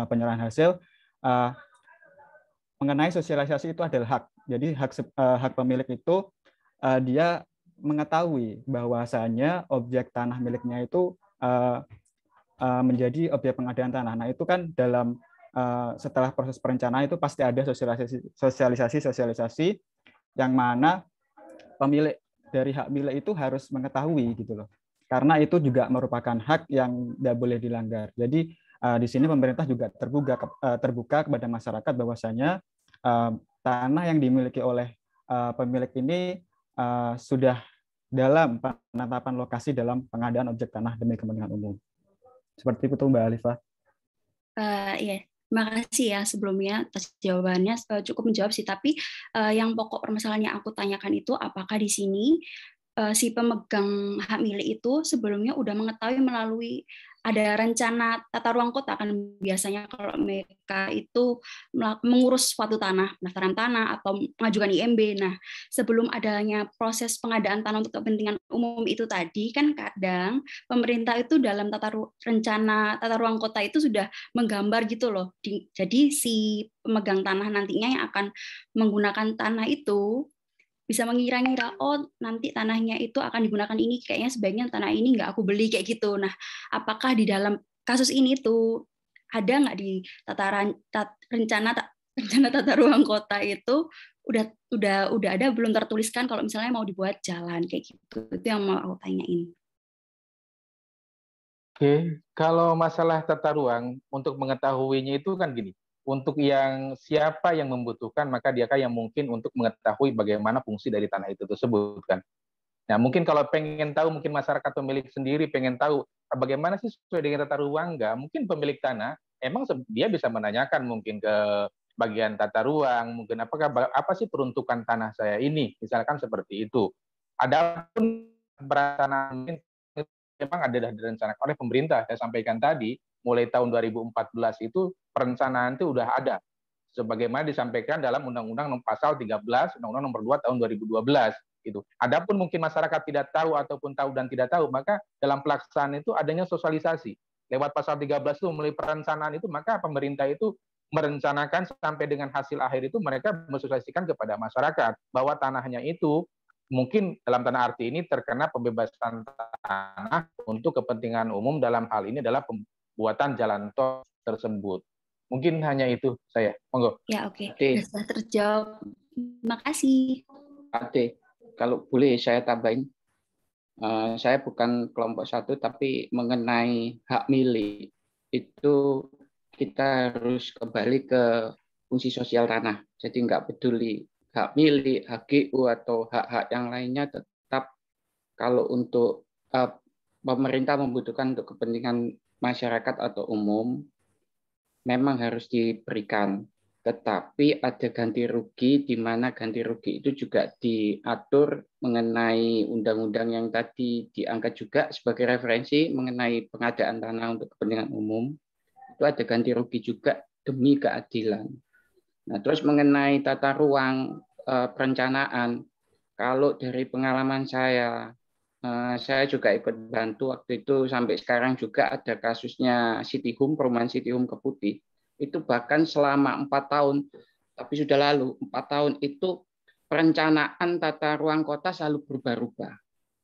penyerahan hasil. Mengenai sosialisasi itu adalah hak. Jadi hak pemilik itu dia mengetahui bahwasanya objek tanah miliknya itu menjadi objek pengadaan tanah. Nah, itu kan dalam setelah proses perencanaan itu pasti ada sosialisasi yang mana pemilik dari hak milik itu harus mengetahui gitu loh. Karena itu juga merupakan hak yang tidak boleh dilanggar. Jadi di sini pemerintah juga terbuka kepada masyarakat bahwasanya tanah yang dimiliki oleh pemilik ini sudah dalam penetapan lokasi dalam pengadaan objek tanah demi kepentingan umum. Seperti itu Mbak Alifa. Iya, terima kasih ya sebelumnya atas jawabannya, cukup menjawab sih. Tapi yang pokok permasalahan yang aku tanyakan itu apakah di sini si pemegang hak milik itu sebelumnya udah mengetahui melalui ada rencana tata ruang kota, kan biasanya kalau mereka itu mengurus suatu tanah, pendaftaran tanah atau mengajukan IMB. Nah, sebelum adanya proses pengadaan tanah untuk kepentingan umum itu tadi, kan kadang pemerintah itu dalam rencana tata ruang kota itu sudah menggambar gitu loh. Jadi si pemegang tanah nantinya yang akan menggunakan tanah itu bisa mengira-ngira, oh nanti tanahnya itu akan digunakan ini, kayaknya sebaiknya tanah ini nggak aku beli, kayak gitu. Nah, apakah di dalam kasus ini tuh ada nggak di rencana tata ruang kota itu udah ada belum tertuliskan kalau misalnya mau dibuat jalan kayak gitu? Itu yang mau aku tanyain. Oke, kalau masalah tata ruang, untuk mengetahuinya itu kan gini, untuk yang siapa yang membutuhkan, maka diakah yang mungkin untuk mengetahui bagaimana fungsi dari tanah itu tersebut kan. Nah, mungkin kalau pengen tahu, mungkin masyarakat pemilik sendiri pengen tahu bagaimana sih sesuai dengan tata ruang, enggak? Mungkin pemilik tanah emang dia bisa menanyakan mungkin ke bagian tata ruang, mungkin apa sih peruntukan tanah saya ini, misalkan seperti itu. Adapun perencanaan memang ada direncanakan oleh pemerintah. Saya sampaikan tadi, mulai tahun 2014 itu perencanaan itu udah ada. Sebagaimana disampaikan dalam Undang-Undang Pasal 13, Undang-Undang Nomor 2 tahun 2012. Gitu. Adapun mungkin masyarakat tidak tahu ataupun tahu dan tidak tahu, maka dalam pelaksanaan itu adanya sosialisasi. Lewat pasal 13 itu mulai perencanaan itu, maka pemerintah itu merencanakan sampai dengan hasil akhir itu mereka mensosialisasikan kepada masyarakat bahwa tanahnya itu mungkin dalam tanda arti ini terkena pembebasan tanah untuk kepentingan umum, dalam hal ini adalah pembuatan jalan tol tersebut. Mungkin hanya itu saya. Monggo. Ya, oke. Oke. Sudah terjawab. Terima kasih. Ade, kalau boleh saya tambahin, saya bukan kelompok satu, tapi mengenai hak milik itu kita harus kembali ke fungsi sosial tanah. Jadi nggak peduli hak milik, HGU atau hak-hak yang lainnya, tetap kalau untuk pemerintah membutuhkan untuk kepentingan masyarakat atau umum, memang harus diberikan. Tetapi ada ganti rugi, di mana ganti rugi itu juga diatur mengenai undang-undang yang tadi diangkat juga sebagai referensi mengenai pengadaan tanah untuk kepentingan umum. Itu ada ganti rugi juga demi keadilan. Nah, terus mengenai tata ruang perencanaan, kalau dari pengalaman saya juga ikut bantu waktu itu, sampai sekarang juga ada kasusnya City Home, perumahan City Home Keputih. Itu bahkan selama 4 tahun, tapi sudah lalu 4 tahun itu perencanaan tata ruang kota selalu berubah-ubah.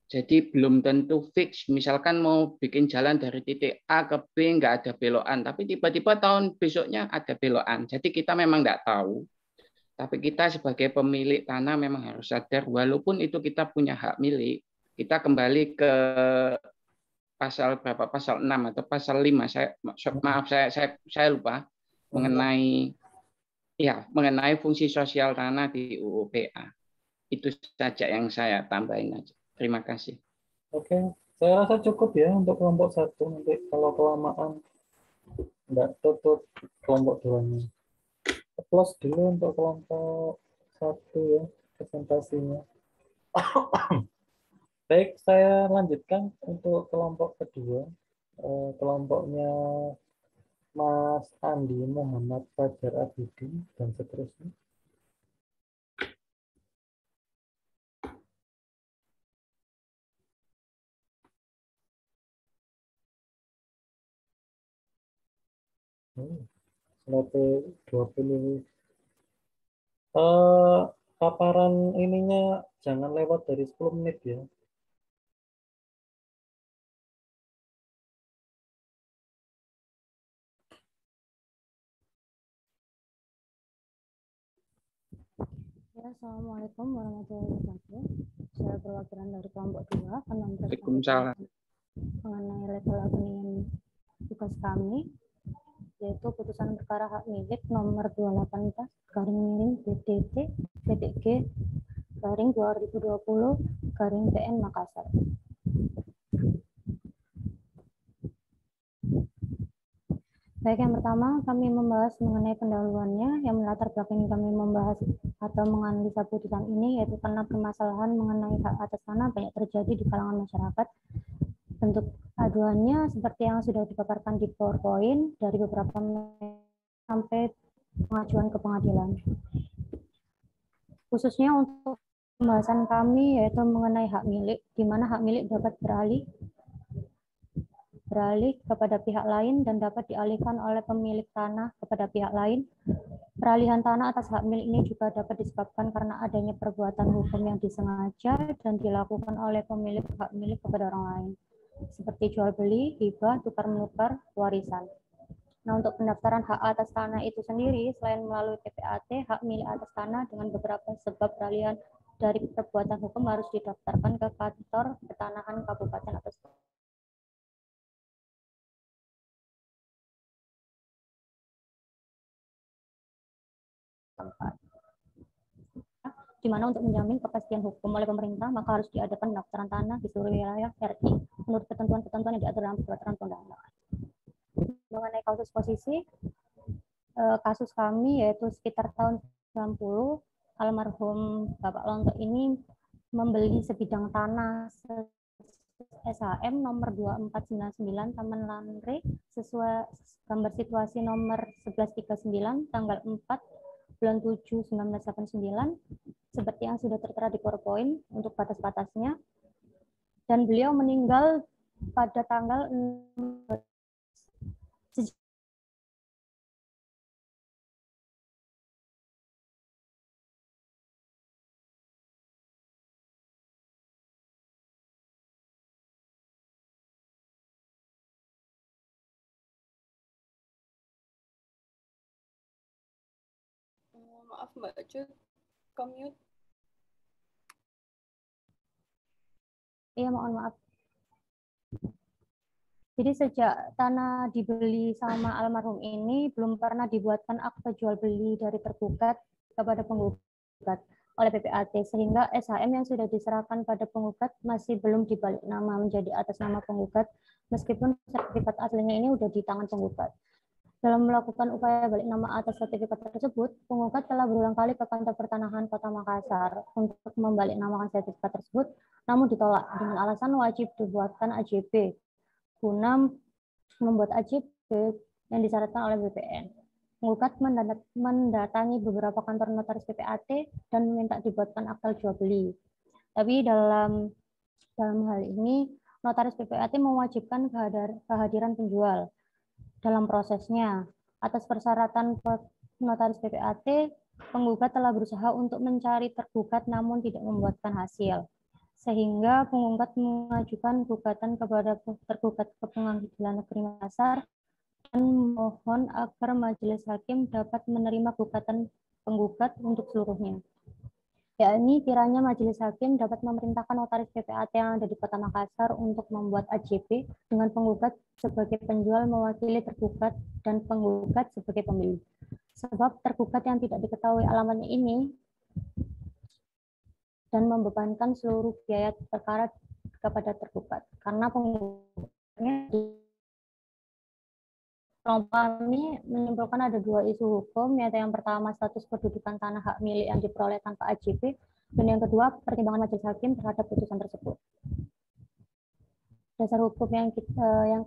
Jadi belum tentu fix, misalkan mau bikin jalan dari titik A ke B nggak ada belokan, tapi tiba-tiba tahun besoknya ada belokan. Jadi kita memang nggak tahu, tapi kita sebagai pemilik tanah memang harus sadar, walaupun itu kita punya hak milik, kita kembali ke pasal berapa, pasal 6 atau pasal 5, saya lupa, mengenai fungsi sosial tanah di UU PA. Itu saja yang saya tambahin aja. Terima kasih. Oke, saya rasa cukup ya untuk kelompok 1. Nanti kalau kelamaan nggak tutup kelompok 2-nya. Close dulu untuk kelompok 1 ya presentasinya. Baik, saya lanjutkan untuk kelompok kedua. Kelompoknya Mas Andi Muhammad Fajar Abidi dan seterusnya. Slide 20. Paparan ininya jangan lewat dari 10 menit ya. Ya, Assalamualaikum warahmatullahi wabarakatuh. Saya perwakilan dari kelompok 2 akan Waalaikumsalam. mengenai level hunian tugas kami, yaitu putusan perkara hak milik nomor 218 BDT/BDG/2020 Makassar. Baik, yang pertama kami membahas mengenai pendahuluannya. Yang melatar belakangi kami membahas atau menganalisa putusan ini yaitu karena permasalahan mengenai hak atas tanah banyak terjadi di kalangan masyarakat. Bentuk aduannya seperti yang sudah dipaparkan di PowerPoint dari beberapa sampai pengajuan ke pengadilan. Khususnya untuk pembahasan kami yaitu mengenai hak milik, di mana hak milik dapat beralih kepada pihak lain dan dapat dialihkan oleh pemilik tanah kepada pihak lain. Peralihan tanah atas hak milik ini juga dapat disebabkan karena adanya perbuatan hukum yang disengaja dan dilakukan oleh pemilik hak milik kepada orang lain, seperti jual beli, hibah, tukar menukar, warisan. Nah, untuk pendaftaran hak atas tanah itu sendiri, selain melalui PPAT, hak milik atas tanah dengan beberapa sebab peralihan dari perbuatan hukum harus didaftarkan ke kantor pertanahan kabupaten atau di mana untuk menjamin kepastian hukum oleh pemerintah maka harus diadakan pendaftaran tanah di seluruh wilayah RI menurut ketentuan-ketentuan yang diatur dalam peraturan perundang-undangan. Mengenai kasus posisi, kasus kami yaitu sekitar tahun 90, almarhum Bapak Lonto ini membeli sebidang tanah SHM nomor 2499 Taman Lanre sesuai gambar situasi nomor 1139 tanggal 4 bulan 7 1989 seperti yang sudah tertera di PowerPoint untuk batas-batasnya, dan beliau meninggal pada tanggal 6 Maaf Mbak Cut, commute. Iya, mohon maaf. Jadi sejak tanah dibeli sama almarhum ini belum pernah dibuatkan akta jual beli dari tergugat kepada penggugat oleh PPAT, sehingga SHM yang sudah diserahkan pada penggugat masih belum dibalik nama menjadi atas nama penggugat meskipun sertifikat aslinya ini sudah di tangan penggugat. Dalam melakukan upaya balik nama atas sertifikat tersebut, penggugat telah berulang kali ke kantor pertanahan Kota Makassar untuk membalik namakan sertifikat tersebut, namun ditolak dengan alasan wajib dibuatkan AJB guna membuat AJB yang disyaratkan oleh BPN. Penggugat mendatangi beberapa kantor notaris PPAT dan meminta dibuatkan akta jual beli. Tapi dalam hal ini, notaris PPAT mewajibkan kehadiran penjual dalam prosesnya. Atas persyaratan notaris PPAT, penggugat telah berusaha untuk mencari tergugat namun tidak membuahkan hasil. Sehingga penggugat mengajukan gugatan kepada tergugat ke Pengadilan Negeri Makassar dan mohon agar majelis hakim dapat menerima gugatan penggugat untuk seluruhnya. Yakni kiranya majelis hakim dapat memerintahkan notaris PPAT yang ada di Kota Makassar untuk membuat AJB dengan penggugat sebagai penjual mewakili tergugat dan penggugat sebagai pembeli. Sebab tergugat yang tidak diketahui alamatnya ini dan membebankan seluruh biaya perkara kepada tergugat. Karena penggugatnya kami menyimpulkan ada dua isu hukum, yaitu yang pertama status kedudukan tanah hak milik yang diperoleh tanpa AJB, dan yang kedua pertimbangan majelis hakim terhadap putusan tersebut. Dasar hukum yang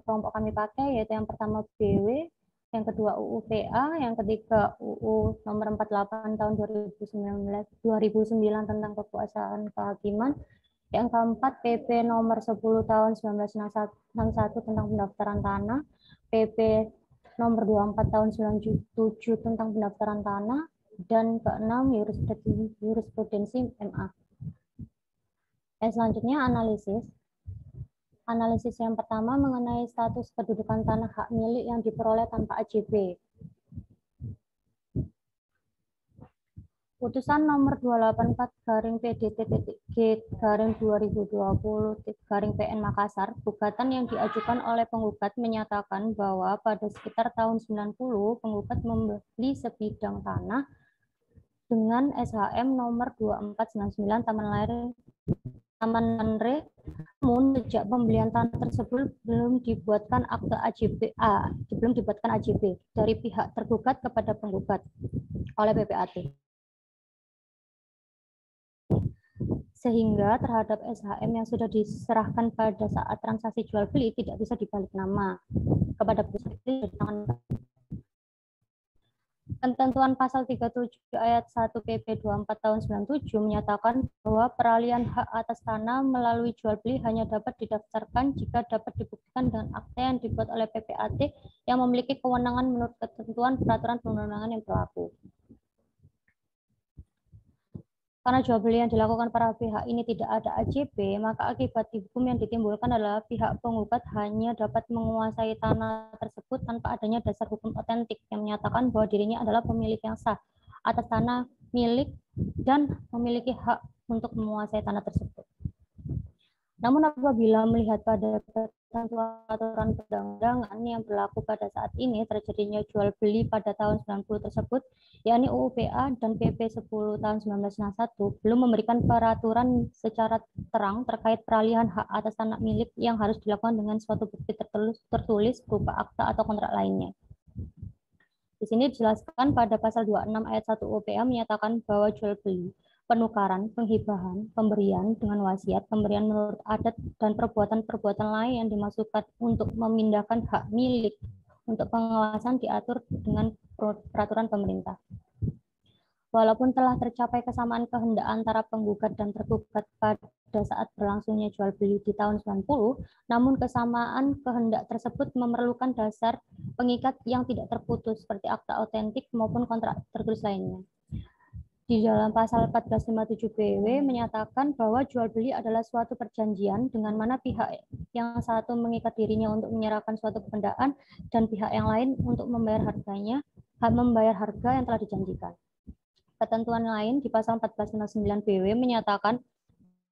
kelompok kami pakai yaitu yang pertama BW, yang kedua UU PA, yang ketiga UU nomor 48 tahun 2009 tentang kekuasaan kehakiman, yang keempat PP nomor 10 tahun 1961 tentang pendaftaran tanah, PP nomor 24 tahun 97 tentang pendaftaran tanah, dan keenam jurisprudensi MA. Yang selanjutnya analisis yang pertama mengenai status kedudukan tanah hak milik yang diperoleh tanpa AJB. Putusan nomor 284/PDT-G/2020/PN Makassar, gugatan yang diajukan oleh penggugat menyatakan bahwa pada sekitar tahun 90 penggugat membeli sebidang tanah dengan SHM nomor 2499 Taman Lanre, namun sejak pembelian tanah tersebut belum dibuatkan akte AJB dari pihak tergugat kepada penggugat oleh PPAT. Sehingga terhadap SHM yang sudah diserahkan pada saat transaksi jual beli tidak bisa dibalik nama kepada perusahaan. Ketentuan pasal 37 ayat 1 PP 24 tahun 97 menyatakan bahwa peralihan hak atas tanah melalui jual beli hanya dapat didaftarkan jika dapat dibuktikan dengan akte yang dibuat oleh PPAT yang memiliki kewenangan menurut ketentuan peraturan perundang-undangan yang berlaku. Karena jual beli yang dilakukan para pihak ini tidak ada AJB, maka akibat hukum yang ditimbulkan adalah pihak penggugat hanya dapat menguasai tanah tersebut tanpa adanya dasar hukum otentik yang menyatakan bahwa dirinya adalah pemilik yang sah atas tanah milik dan memiliki hak untuk menguasai tanah tersebut. Namun apabila melihat pada ketentuan aturan perundang-undangan yang berlaku pada saat ini terjadinya jual beli pada tahun 90 tersebut, yakni UU PA dan PP 10 tahun 1991, belum memberikan peraturan secara terang terkait peralihan hak atas tanah milik yang harus dilakukan dengan suatu bukti tertulis berupa akta atau kontrak lainnya. Di sini dijelaskan pada pasal 26 ayat 1 UU PA menyatakan bahwa jual beli, penukaran, penghibahan, pemberian dengan wasiat, pemberian menurut adat, dan perbuatan-perbuatan lain yang dimaksudkan untuk memindahkan hak milik untuk pengawasan diatur dengan peraturan pemerintah. Walaupun telah tercapai kesamaan kehendak antara penggugat dan tergugat pada saat berlangsungnya jual beli di tahun 90, namun kesamaan kehendak tersebut memerlukan dasar pengikat yang tidak terputus seperti akta otentik maupun kontrak tertulis lainnya. Di dalam pasal 1457 BW menyatakan bahwa jual beli adalah suatu perjanjian dengan mana pihak yang satu mengikat dirinya untuk menyerahkan suatu kebendaan dan pihak yang lain untuk membayar harga yang telah dijanjikan. Ketentuan lain di pasal 1459 BW menyatakan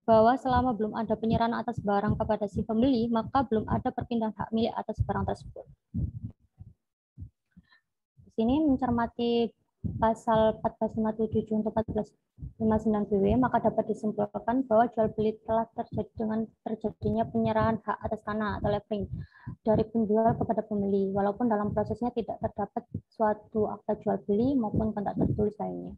bahwa selama belum ada penyerahan atas barang kepada si pembeli, maka belum ada perpindahan hak milik atas barang tersebut. Di sini mencermati pasal 1457 untuk 1459 BW, maka dapat disimpulkan bahwa jual beli telah terjadi dengan terjadinya penyerahan hak atas tanah atau levering dari penjual kepada pembeli, walaupun dalam prosesnya tidak terdapat suatu akta jual beli maupun kontrak tertulis lainnya.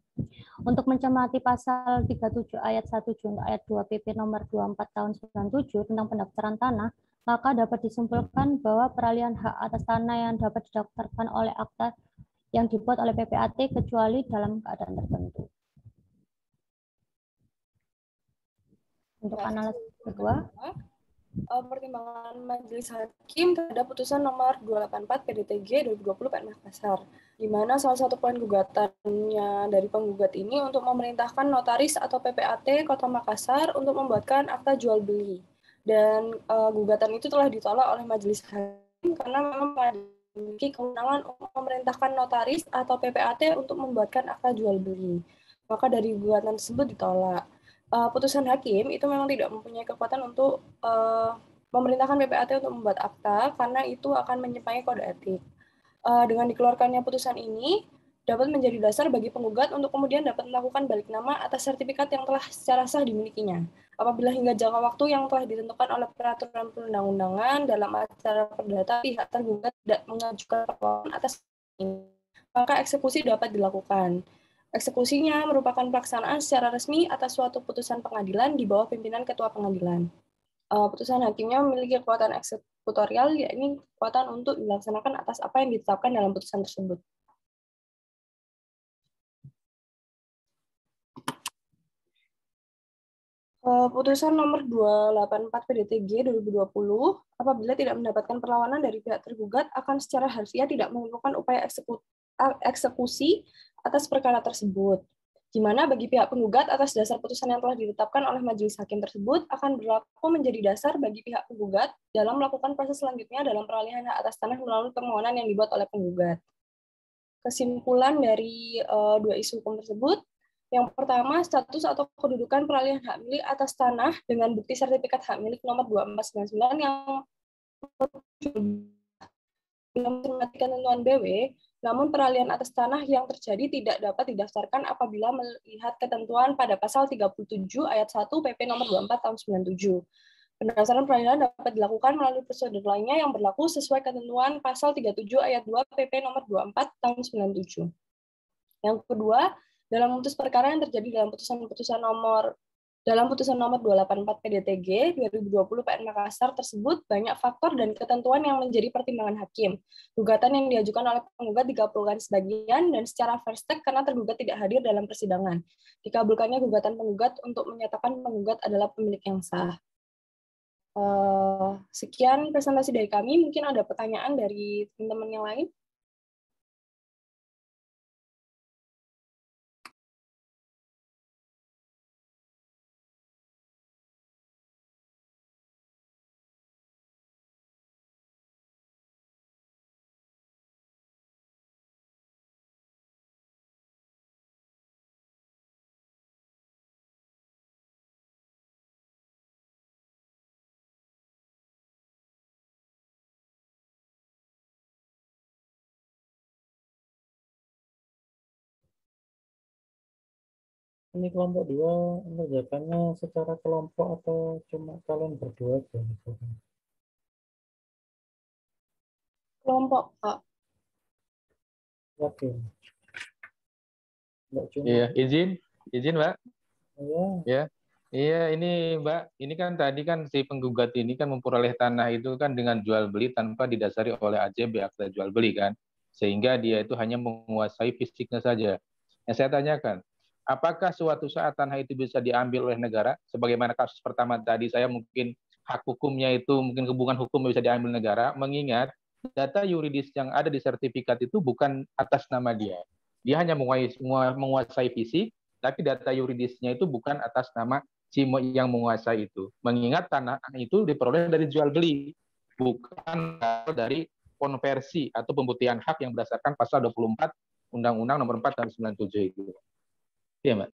Untuk mencermati pasal 37 ayat 1 junto ayat 2 PP nomor 24 tahun 97 tentang pendaftaran tanah, maka dapat disimpulkan bahwa peralihan hak atas tanah yang dapat didaftarkan oleh akta yang dibuat oleh PPAT kecuali dalam keadaan tertentu. Untuk analisis kedua, pertimbangan Majelis Hakim terhadap putusan nomor 284 PDTG 2020 PN Makassar, di mana salah satu poin gugatannya dari penggugat ini untuk memerintahkan notaris atau PPAT Kota Makassar untuk membuatkan akta jual beli. Dan gugatan itu telah ditolak oleh Majelis Hakim karena memang memiliki kewenangan untuk memerintahkan notaris atau PPAT untuk membuatkan akta jual beli. Maka dari gugatan tersebut ditolak. Putusan hakim itu memang tidak mempunyai kekuatan untuk memerintahkan PPAT untuk membuat akta karena itu akan menyimpangi kode etik. Dengan dikeluarkannya putusan ini dapat menjadi dasar bagi penggugat untuk kemudian dapat melakukan balik nama atas sertifikat yang telah secara sah dimilikinya. Apabila hingga jangka waktu yang telah ditentukan oleh peraturan perundang-undangan dalam acara perdata pihak tergugat tidak mengajukan permohonan atas ini, maka eksekusi dapat dilakukan. Eksekusinya merupakan pelaksanaan secara resmi atas suatu putusan pengadilan di bawah pimpinan ketua pengadilan. Putusan hakimnya memiliki kekuatan eksekutorial, yakni kekuatan untuk dilaksanakan atas apa yang ditetapkan dalam putusan tersebut. Putusan nomor 284 PDTG 2020, apabila tidak mendapatkan perlawanan dari pihak tergugat, akan secara harfiah tidak memerlukan upaya eksekusi atas perkara tersebut. Di mana bagi pihak penggugat atas dasar putusan yang telah ditetapkan oleh majelis hakim tersebut akan berlaku menjadi dasar bagi pihak penggugat dalam melakukan proses selanjutnya dalam peralihan hak atas tanah melalui permohonan yang dibuat oleh penggugat. Kesimpulan dari dua isu hukum tersebut, yang pertama, status atau kedudukan peralihan hak milik atas tanah dengan bukti sertifikat hak milik nomor 2499 yang mencermati ketentuan BW, namun peralihan atas tanah yang terjadi tidak dapat didaftarkan apabila melihat ketentuan pada pasal 37 ayat 1 PP nomor 24 tahun 97. Pendaftaran peralihan dapat dilakukan melalui prosedur lainnya yang berlaku sesuai ketentuan pasal 37 ayat 2 PP nomor 24 tahun 97. Yang kedua, dalam memutus perkara yang terjadi dalam putusan nomor 284 PDTG 2020 PN Makassar tersebut banyak faktor dan ketentuan yang menjadi pertimbangan hakim. Gugatan yang diajukan oleh penggugat dikabulkan sebagian dan secara first take karena tergugat tidak hadir dalam persidangan. Dikabulkannya gugatan penggugat untuk menyatakan penggugat adalah pemilik yang sah. Sekian presentasi dari kami. Mungkin ada pertanyaan dari teman-teman yang lain. Ini kelompok 2 mengerjakannya secara kelompok atau cuma kalian berdua aja? Kelompok, Pak. Yakin? Nggak cuma. Iya, izin Mbak. Iya. Ya, iya ini Mbak, ini kan tadi kan si penggugat ini kan memperoleh tanah itu kan dengan jual beli tanpa didasari oleh AJB akta jual beli kan, sehingga dia itu hanya menguasai fisiknya saja. Yang saya tanyakan, apakah suatu saat tanah itu bisa diambil oleh negara? Sebagaimana kasus pertama tadi, saya mungkin hak hukumnya itu mungkin hubungan hukum bisa diambil negara, mengingat data yuridis yang ada di sertifikat itu bukan atas nama dia. Dia hanya menguasai fisik, tapi data yuridisnya itu bukan atas nama si yang menguasai itu. Mengingat tanah itu diperoleh dari jual beli, bukan dari konversi atau pembuktian hak yang berdasarkan pasal 24 Undang-Undang Nomor 4 tahun 97 itu. Iya, Mbak.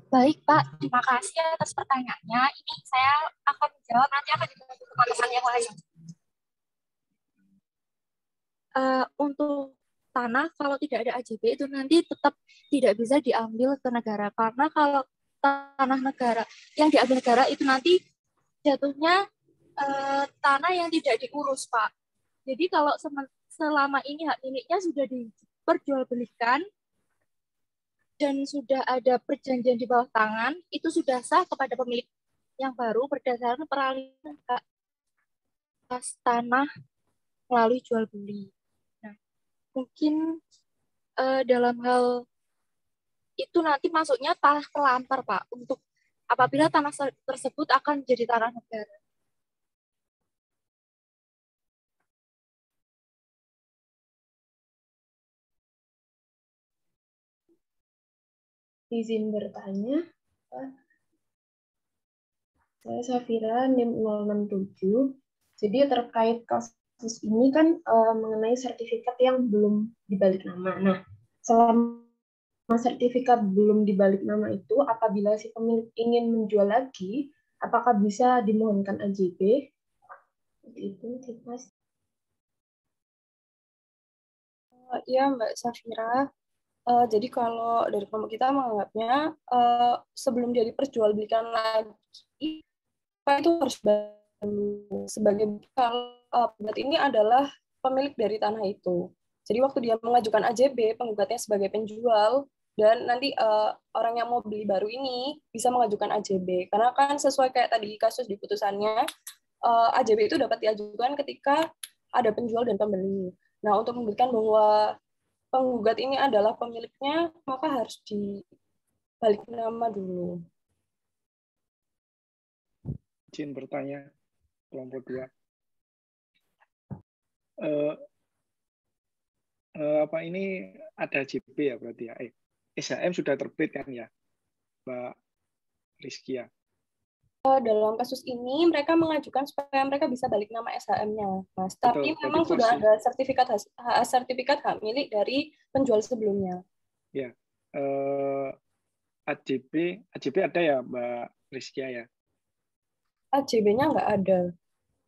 Baik, Pak. Terima kasih atas pertanyaannya. Ini saya akan menjawab, nanti akan dibantu teman-teman yang lain. Untuk tanah, kalau tidak ada AJB itu nanti tetap tidak bisa diambil ke negara. Karena kalau tanah negara yang diambil negara itu nanti jatuhnya tanah yang tidak diurus, Pak. Jadi kalau selama ini hak miliknya sudah diperjualbelikan, dan sudah ada perjanjian di bawah tangan, itu sudah sah kepada pemilik yang baru berdasarkan peralihan hak atas tanah melalui jual beli. Nah, mungkin dalam hal itu nanti masuknya tanah terlantar, Pak, untuk apabila tanah tersebut akan jadi tanah negara. Izin bertanya, Pak. Saya Safira, NIM 067. Jadi terkait kasus ini kan mengenai sertifikat yang belum dibalik nama. Nah, selama sertifikat belum dibalik nama itu, apabila si pemilik ingin menjual lagi, apakah bisa dimohonkan AJB? Itu, Mas. Iya, Mbak Safira. Jadi kalau dari kelompok kita menganggapnya sebelum dia diperjualbelikan lagi, Pak itu harus dulu sebagai kalau penggugat ini adalah pemilik dari tanah itu. Jadi waktu dia mengajukan AJB, penggugatnya sebagai penjual, dan nanti orang yang mau beli baru ini bisa mengajukan AJB. Karena kan sesuai kayak tadi kasus di putusannya, AJB itu dapat diajukan ketika ada penjual dan pembeli. Nah, untuk membuktikan bahwa penggugat ini adalah pemiliknya, maka harus dibalik nama dulu. Izin bertanya, kelompok 2. Apa ini ada JP ya berarti ya? SHM sudah terbit kan ya, Mbak Rizkia? Dalam kasus ini mereka mengajukan supaya mereka bisa balik nama SHM-nya, Mas. Tapi memang sudah ada sertifikat hak milik dari penjual sebelumnya. Ya, AJB ada ya, Mbak Rizkia ya? AJB-nya nggak ada.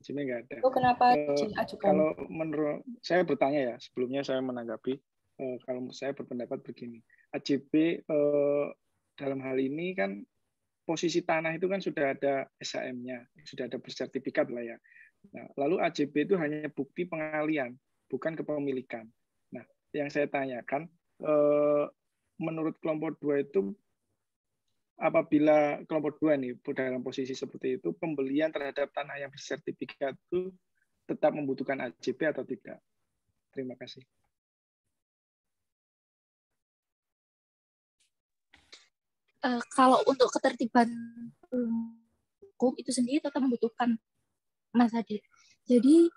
AJB nggak ada. Itu kenapa diajukan? Kalau menurut saya bertanya ya, sebelumnya saya menanggapi, kalau saya berpendapat begini, AJB dalam hal ini kan posisi tanah itu kan sudah ada SHM-nya, sudah ada bersertifikat lah ya. Nah, lalu AJB itu hanya bukti pengalian, bukan kepemilikan. Nah, yang saya tanyakan, menurut kelompok 2 itu, apabila kelompok 2 nih dalam posisi seperti itu, pembelian terhadap tanah yang bersertifikat itu tetap membutuhkan AJB atau tidak? Terima kasih. Kalau untuk ketertiban hukum itu sendiri tetap membutuhkan, Mas Hadi. Jadi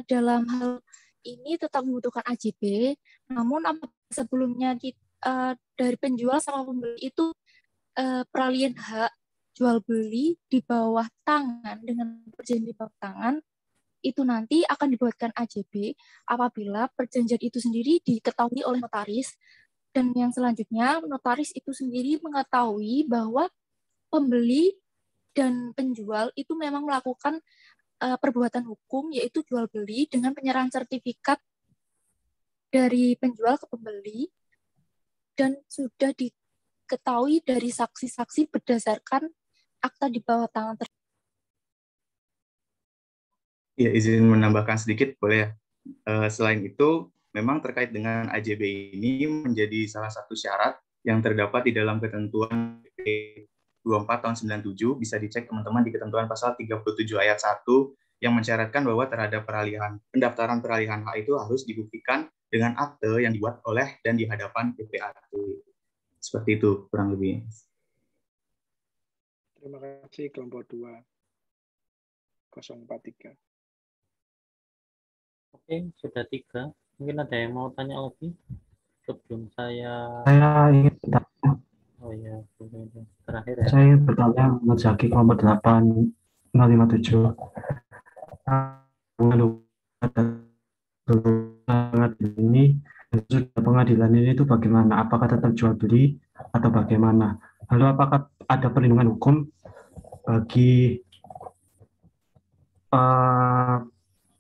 dalam hal ini tetap membutuhkan AJB, namun sebelumnya dari penjual sama pembeli itu peralihan hak jual beli di bawah tangan dengan perjanjian di bawah tangan, itu nanti akan dibuatkan AJB apabila perjanjian itu sendiri diketahui oleh notaris. Dan yang selanjutnya, notaris itu sendiri mengetahui bahwa pembeli dan penjual itu memang melakukan perbuatan hukum, yaitu jual beli dengan penyerahan sertifikat dari penjual ke pembeli, dan sudah diketahui dari saksi-saksi berdasarkan akta di bawah tangan tersebut. Ya, izin menambahkan sedikit, boleh ya? Selain itu, memang terkait dengan AJB ini menjadi salah satu syarat yang terdapat di dalam ketentuan PP 24 tahun 97, bisa dicek teman-teman di ketentuan pasal 37 ayat 1 yang mensyaratkan bahwa terhadap pendaftaran peralihan hak itu harus dibuktikan dengan akte yang dibuat oleh dan di hadapan PPAT. Seperti itu kurang lebih. Terima kasih kelompok 2 043. Oke, sudah 3. Mungkin ada yang mau tanya lagi sebelum saya ingin bertanya. Oh iya, terakhir ya. Saya ingin bertanya Mas Zaki kelompok 8057. Pengadilan ini itu bagaimana? Apakah tetap jual beli atau bagaimana? Lalu apakah ada perlindungan hukum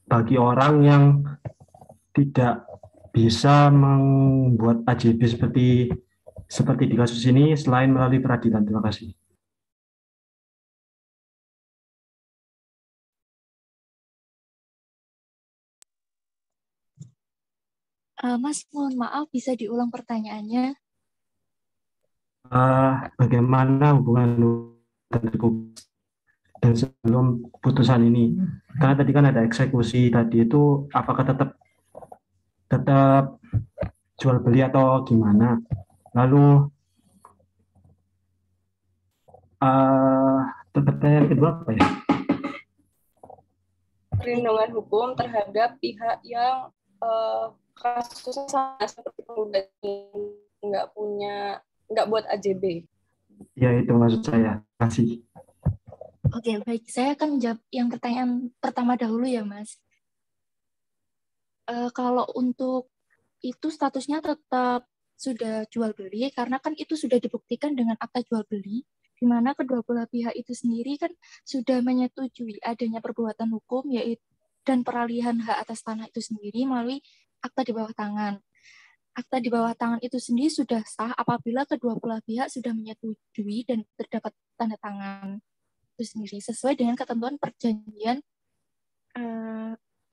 bagi orang yang tidak bisa membuat AJB seperti di kasus ini selain melalui peradilan? Terima kasih. Mas, mohon maaf, bisa diulang pertanyaannya? Bagaimana hubungan dan sebelum putusan ini? Karena tadi kan ada eksekusi tadi itu, apakah tetap jual beli atau gimana? Lalu pertanyaan kedua apa ya? Perlindungan hukum terhadap pihak yang kasusnya sama seperti penggugat nggak buat AJB. Ya, itu maksud saya. Terima kasih. Oke, baik. Saya akan menjawab yang pertanyaan pertama dahulu ya, Mas. Kalau untuk itu statusnya tetap sudah jual beli, karena kan itu sudah dibuktikan dengan akta jual beli, di mana kedua belah pihak itu sendiri kan sudah menyetujui adanya perbuatan hukum yaitu dan peralihan hak atas tanah itu sendiri melalui akta di bawah tangan. Akta di bawah tangan itu sendiri sudah sah apabila kedua belah pihak sudah menyetujui dan terdapat tanda tangan itu sendiri sesuai dengan ketentuan perjanjian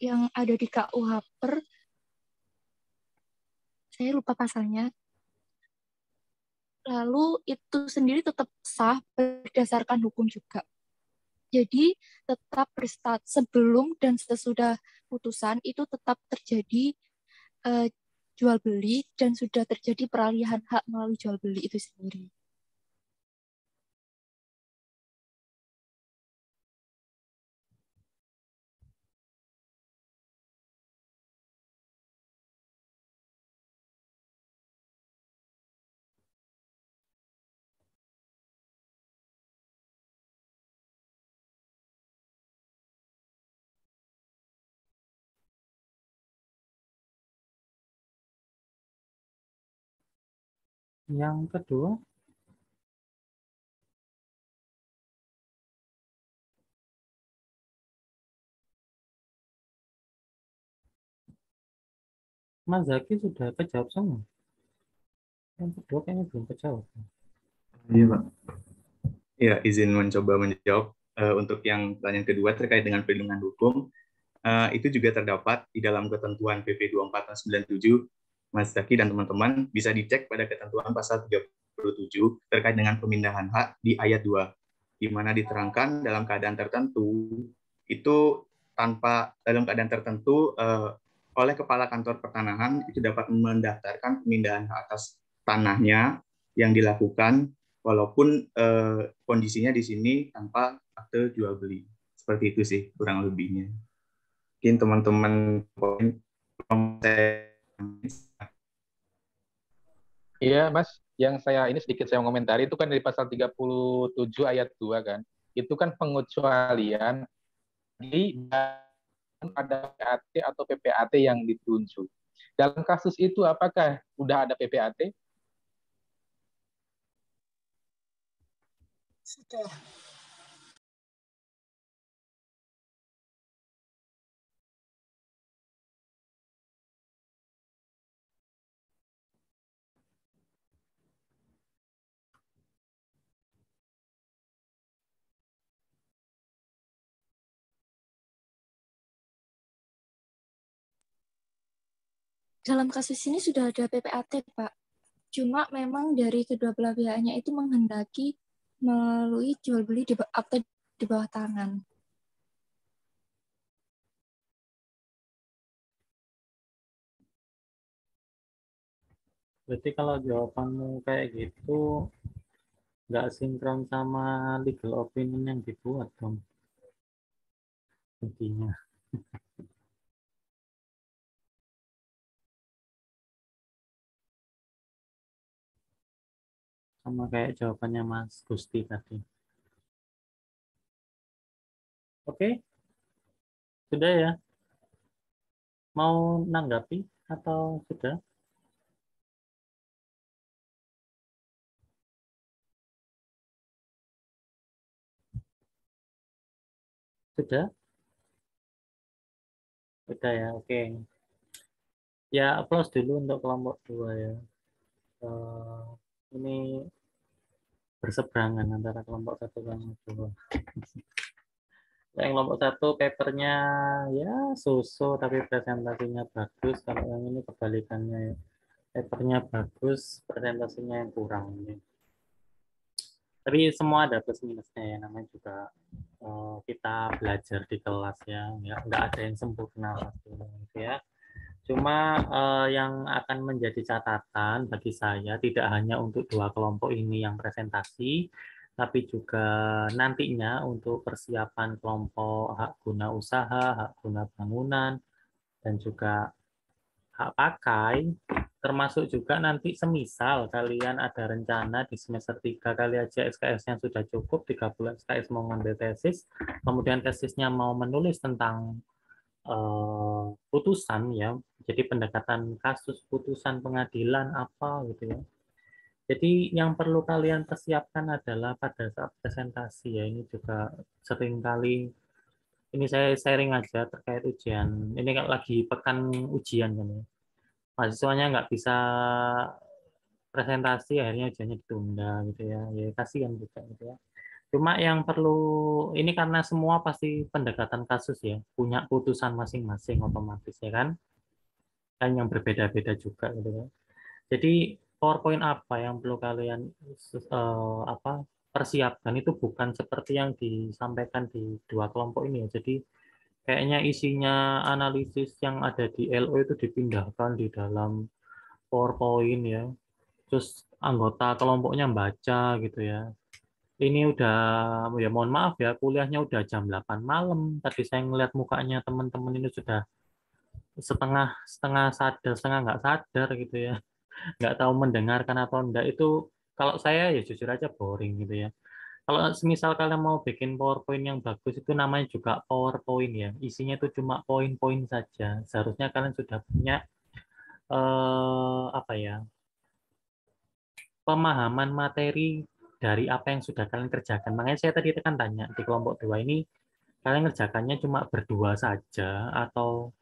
yang ada di KUH saya lupa pasalnya. Lalu itu sendiri tetap sah berdasarkan hukum juga. Jadi tetap sebelum dan sesudah putusan itu tetap terjadi jual beli dan sudah terjadi peralihan hak melalui jual beli itu sendiri. Yang kedua, Mas Zaki sudah kejawab semua. Yang kedua kayaknya belum kejawab. Iya, Pak. Ya, izin mencoba menjawab. Untuk yang pertanyaan kedua terkait dengan perlindungan hukum, itu juga terdapat di dalam ketentuan PP 24 tahun 97. Mas Zaki dan teman-teman bisa dicek pada ketentuan pasal 37 terkait dengan pemindahan hak di ayat 2, di mana diterangkan dalam keadaan tertentu, itu dalam keadaan tertentu, oleh Kepala Kantor Pertanahan itu dapat mendaftarkan pemindahan hak atas tanahnya yang dilakukan walaupun kondisinya di sini tanpa akte jual beli. Seperti itu sih kurang lebihnya. Mungkin teman-teman Iya, Mas. Yang sedikit saya komentari itu kan dari pasal 37 ayat 2 kan. Itu kan pengecualian di ada PAT atau PPAT yang ditunjuk. Dalam kasus itu apakah udah ada PPAT? Sudah. dalam kasus ini sudah ada PPAT, Pak. Cuma memang dari kedua belah pihaknya itu menghendaki melalui jual beli di akte di bawah tangan. Berarti kalau jawabanmu kayak gitu nggak sinkron sama legal opinion yang dibuat dong intinya. Sama kayak jawabannya Mas Gusti tadi. Oke, sudah ya? Mau nanggapi atau sudah? Sudah? Sudah ya, oke. Ya, applause dulu untuk kelompok 2 ya. Ini berseberangan antara kelompok 1 dan kelompok 2. Yang kelompok 1 papernya ya so-so tapi presentasinya bagus. Kalau yang ini kebalikannya ya. Papernya bagus, presentasinya yang kurang. Ya. Tapi semua ada plus minusnya ya, namanya juga kita belajar di kelas ya, nggak ada yang sempurna pastinya gitu ya. Cuma yang akan menjadi catatan bagi saya tidak hanya untuk 2 kelompok ini yang presentasi, tapi juga nantinya untuk persiapan kelompok hak guna usaha, hak guna bangunan, dan juga hak pakai, termasuk juga nanti semisal kalian ada rencana di semester 3 kali aja SKS yang sudah cukup, 3 bulan SKS mau ngambil tesis, kemudian tesisnya mau menulis tentang putusan ya, jadi pendekatan kasus putusan pengadilan apa gitu ya. Jadi yang perlu kalian persiapkan adalah pada saat presentasi ya, ini juga sering kali, ini saya sharing aja terkait ujian, ini kan lagi pekan ujian kan ya, mahasiswanya nggak bisa presentasi akhirnya ujiannya ditunda gitu ya, ya kasihan juga gitu ya. Cuma yang perlu ini karena semua pasti pendekatan kasus ya, punya putusan masing-masing otomatis ya kan yang berbeda-beda juga gitu ya. Jadi PowerPoint apa yang perlu kalian persiapkan itu bukan seperti yang disampaikan di 2 kelompok ini ya. Jadi kayaknya isinya analisis yang ada di LO itu dipindahkan di dalam PowerPoint ya. Terus anggota kelompoknya baca gitu ya. Ini udah, ya mohon maaf ya, kuliahnya udah jam 8 malam. Tadi saya ngeliat mukanya teman-teman ini sudah setengah sadar, setengah nggak sadar gitu ya. Nggak tahu mendengarkan atau enggak. Itu kalau saya ya jujur aja boring gitu ya. Kalau semisal kalian mau bikin PowerPoint yang bagus itu namanya juga PowerPoint ya. Isinya itu cuma poin-poin saja. Seharusnya kalian sudah punya apa ya, pemahaman materi dari apa yang sudah kalian kerjakan. Makanya saya tadi kan tanya di kelompok 2 ini kalian ngerjakannya cuma berdua saja atau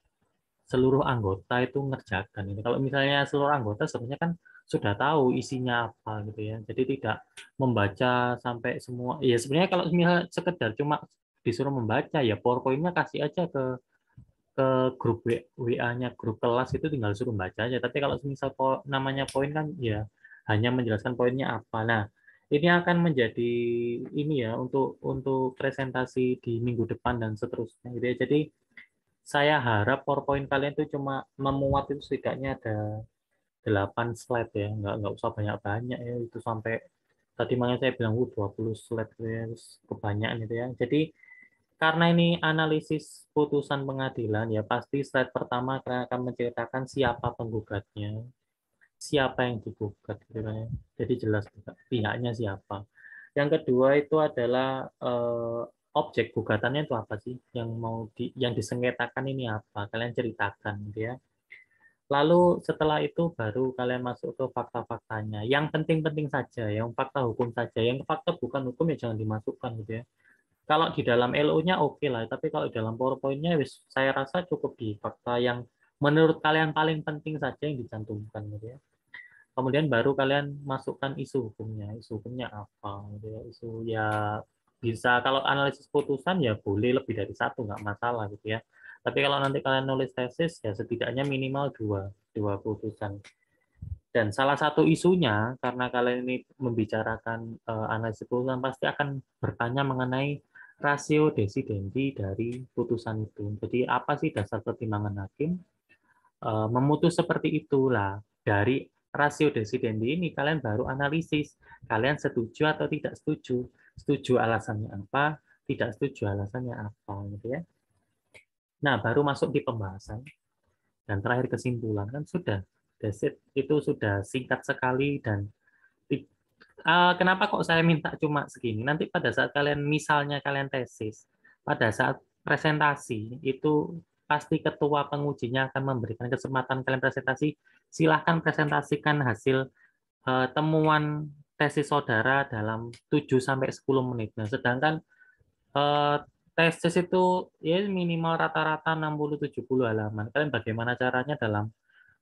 seluruh anggota itu ngerjakan ini. Kalau misalnya seluruh anggota sebenarnya kan sudah tahu isinya apa gitu ya. Jadi tidak membaca sampai semua. Ya sebenarnya kalau misalnya sekedar cuma disuruh membaca ya PowerPoint-nya kasih aja ke grup WA-nya grup kelas itu tinggal suruh baca aja. Tapi kalau misal namanya poin kan ya hanya menjelaskan poinnya apa. Nah, ini akan menjadi ini ya untuk presentasi di minggu depan dan seterusnya gitu ya. Jadi saya harap PowerPoint kalian itu cuma memuat itu setidaknya ada 8 slide ya, nggak usah banyak-banyak ya, itu sampai tadi makanya saya bilang 20 slide gitu ya, kebanyakan gitu ya. Jadi karena ini analisis putusan pengadilan ya pasti slide pertama akan menceritakan siapa penggugatnya, siapa yang digugat gitu kan ya. Jadi jelas pihaknya siapa. Yang kedua itu adalah objek gugatannya itu apa sih yang yang disengketakan ini apa, kalian ceritakan gitu ya. Lalu setelah itu baru kalian masuk ke fakta-faktanya, yang penting-penting saja, yang fakta hukum saja, yang fakta bukan hukum ya jangan dimasukkan gitu ya. Kalau di dalam LO-nya oke lah, tapi kalau di dalam PowerPoint-nya saya rasa cukup di fakta yang menurut kalian paling penting saja yang dicantumkan gitu ya. Kemudian baru kalian masukkan isu hukumnya apa gitu ya. Isu ya bisa kalau analisis putusan ya boleh lebih dari 1 nggak masalah gitu ya. Tapi kalau nanti kalian nulis tesis, ya setidaknya minimal dua putusan. Dan salah satu isunya, karena kalian ini membicarakan analisis putusan, pasti akan bertanya mengenai rasio desidendi dari putusan itu. Jadi apa sih dasar pertimbangan hakim memutus seperti itulah. Dari rasio desidendi ini kalian baru analisis, kalian setuju atau tidak setuju, setuju alasannya apa, tidak setuju alasannya apa, gitu ya. Nah, baru masuk di pembahasan dan terakhir kesimpulan. Kan sudah, desit itu sudah singkat sekali. Dan kenapa kok saya minta cuma segini? Nanti pada saat kalian, misalnya kalian tesis, pada saat presentasi itu pasti ketua pengujinya akan memberikan kesempatan kalian presentasi. Silahkan presentasikan hasil temuan tesis saudara dalam 7-10 menit. Nah, sedangkan tesis itu ya minimal rata-rata 60-70 halaman. Kalian bagaimana caranya dalam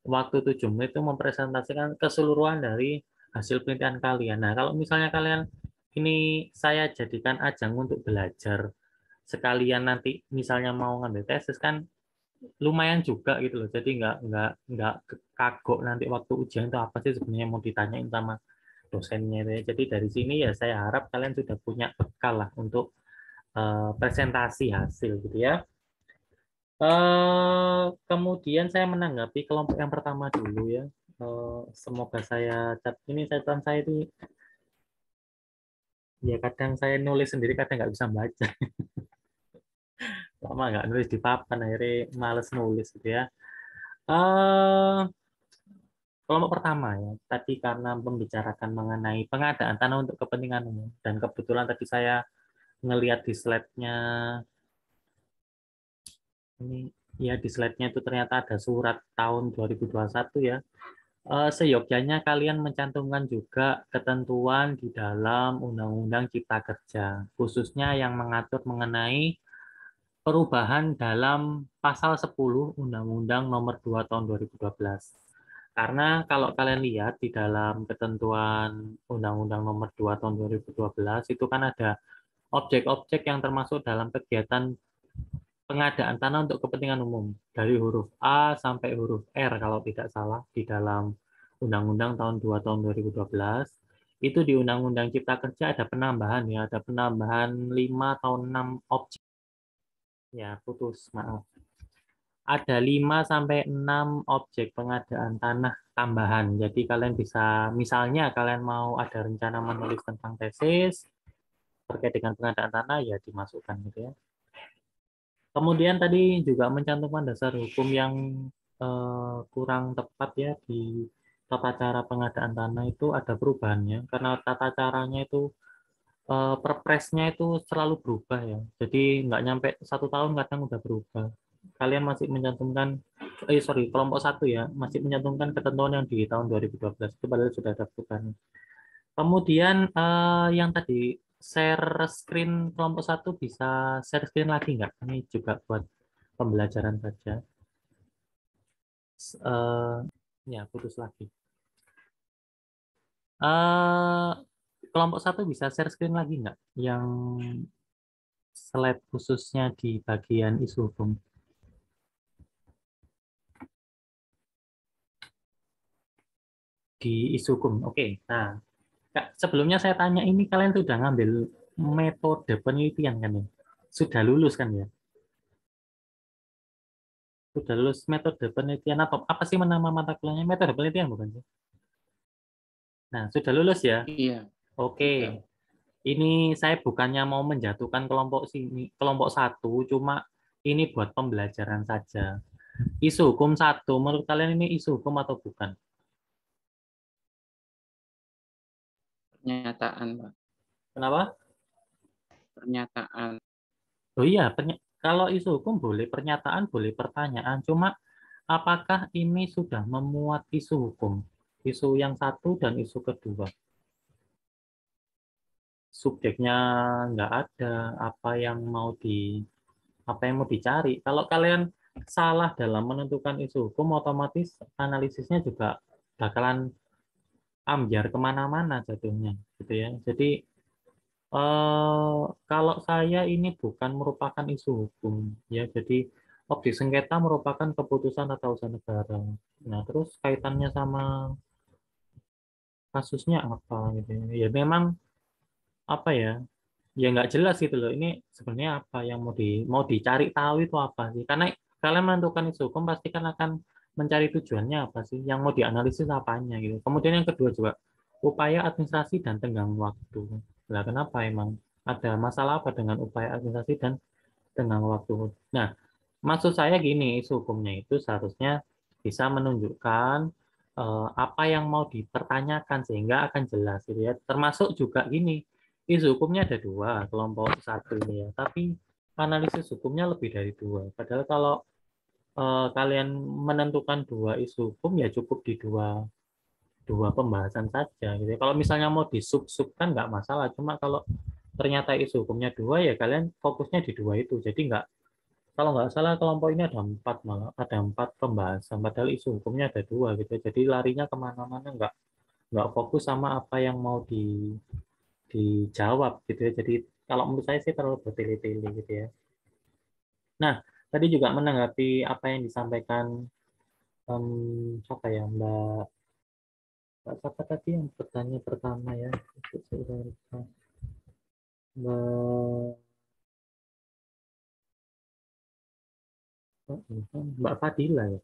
waktu 7 menit itu mempresentasikan keseluruhan dari hasil penelitian kalian. Nah, kalau misalnya kalian ini saya jadikan ajang untuk belajar, sekalian nanti misalnya mau ngambil tesis kan lumayan juga gitu loh. Jadi nggak kagok nanti waktu ujian itu apa sih sebenarnya mau ditanyain sama dosennya itu ya. Jadi dari sini ya saya harap kalian sudah punya bekal lah untuk presentasi hasil gitu ya. Kemudian saya menanggapi kelompok yang pertama dulu ya. Semoga saya catatan saya itu ya kadang saya nulis sendiri kadang nggak bisa baca. Lama nggak nulis di papan akhirnya males nulis gitu ya. Kelompok pertama ya tadi karena membicarakan mengenai pengadaan tanah untuk kepentingan umum, dan kebetulan tadi saya ngelihat di slide-nya ini ya, di slide-nya itu ternyata ada surat tahun 2021 ya. Seyogyanya kalian mencantumkan juga ketentuan di dalam Undang-Undang Cipta Kerja, khususnya yang mengatur mengenai perubahan dalam pasal 10 Undang-Undang Nomor 2 Tahun 2012. Karena kalau kalian lihat di dalam ketentuan Undang-Undang Nomor 2 Tahun 2012 itu kan ada objek-objek yang termasuk dalam kegiatan pengadaan tanah untuk kepentingan umum dari huruf A sampai huruf R kalau tidak salah di dalam Undang-Undang tahun 2 tahun 2012. Itu di Undang-Undang Cipta Kerja ada penambahan ya, ada penambahan 5 atau 6 objek. Ya, putus, maaf. Ada 5 sampai 6 objek pengadaan tanah tambahan. Jadi kalian bisa, misalnya kalian mau ada rencana menulis tentang tesis terkait dengan pengadaan tanah, ya dimasukkan gitu ya. Kemudian tadi juga mencantumkan dasar hukum yang kurang tepat ya di tata cara pengadaan tanah itu ada perubahannya karena tata caranya itu perpresnya itu selalu berubah ya. Jadi nggak nyampe 1 tahun kadang udah berubah. Kalian masih mencantumkan kelompok 1 ya masih mencantumkan ketentuan yang di tahun 2012 itu padahal sudah ada perubahan. Kemudian yang tadi share screen kelompok 1 bisa share screen lagi nggak? Ini juga buat pembelajaran saja. Ya, putus lagi. Kelompok 1 bisa share screen lagi nggak? Yang slide khususnya di bagian isu hukum. Di isu hukum, oke. Nah, sebelumnya saya tanya ini kalian sudah ngambil metode penelitian kan ya? Sudah lulus kan ya? Sudah lulus metode penelitian apa sih nama mata kuliahnya? Metode penelitian bukan sih? Nah, sudah lulus ya? Iya. Oke. Ini saya bukannya mau menjatuhkan kelompok 1, cuma ini buat pembelajaran saja. Isu hukum 1, menurut kalian ini isu hukum atau bukan? Pernyataan, Pak. Kenapa? Pernyataan. Oh iya, kalau isu hukum boleh pernyataan, boleh pertanyaan. Cuma apakah ini sudah memuat isu hukum? Isu yang 1 dan isu kedua. Subjeknya nggak ada, apa yang mau dicari. Kalau kalian salah dalam menentukan isu hukum, otomatis analisisnya juga bakalan ambiar kemana-mana jatuhnya, gitu ya. Jadi kalau saya ini bukan merupakan isu hukum, ya. Jadi objek sengketa merupakan keputusan tata usaha negara. Nah, terus kaitannya sama kasusnya apa gitu ya? Ya memang apa ya? Ya nggak jelas gitu loh. Ini sebenarnya apa yang mau dicari tahu itu apa sih? Karena kalian menentukan isu hukum pasti kan akan mencari tujuannya apa sih? Yang mau dianalisis apanya gitu. Kemudian yang kedua juga upaya administrasi dan tenggang waktu. Nah, kenapa emang ada masalah apa dengan upaya administrasi dan tenggang waktu? Nah, maksud saya gini, isu hukumnya itu seharusnya bisa menunjukkan apa yang mau dipertanyakan sehingga akan jelas gitu ya. Termasuk juga gini, isu hukumnya ada dua, kelompok satu ini ya, tapi analisis hukumnya lebih dari dua. Padahal kalau kalian menentukan dua isu hukum ya cukup di dua pembahasan saja gitu ya. Kalau misalnya mau disub-sub kan nggak masalah, cuma kalau ternyata isu hukumnya dua ya kalian fokusnya di dua itu. Jadi nggak, kalau nggak salah kelompok ini ada empat, malah ada empat pembahasan padahal isu hukumnya ada dua gitu. Jadi larinya kemana-mana, nggak fokus sama apa yang mau dijawab gitu ya. Jadi kalau menurut saya sih terlalu bertele-tele gitu ya. Nah, tadi juga menanggapi apa yang disampaikan siapa ya, Mbak siapa tadi yang bertanya pertama ya, Mbak Fadila ya,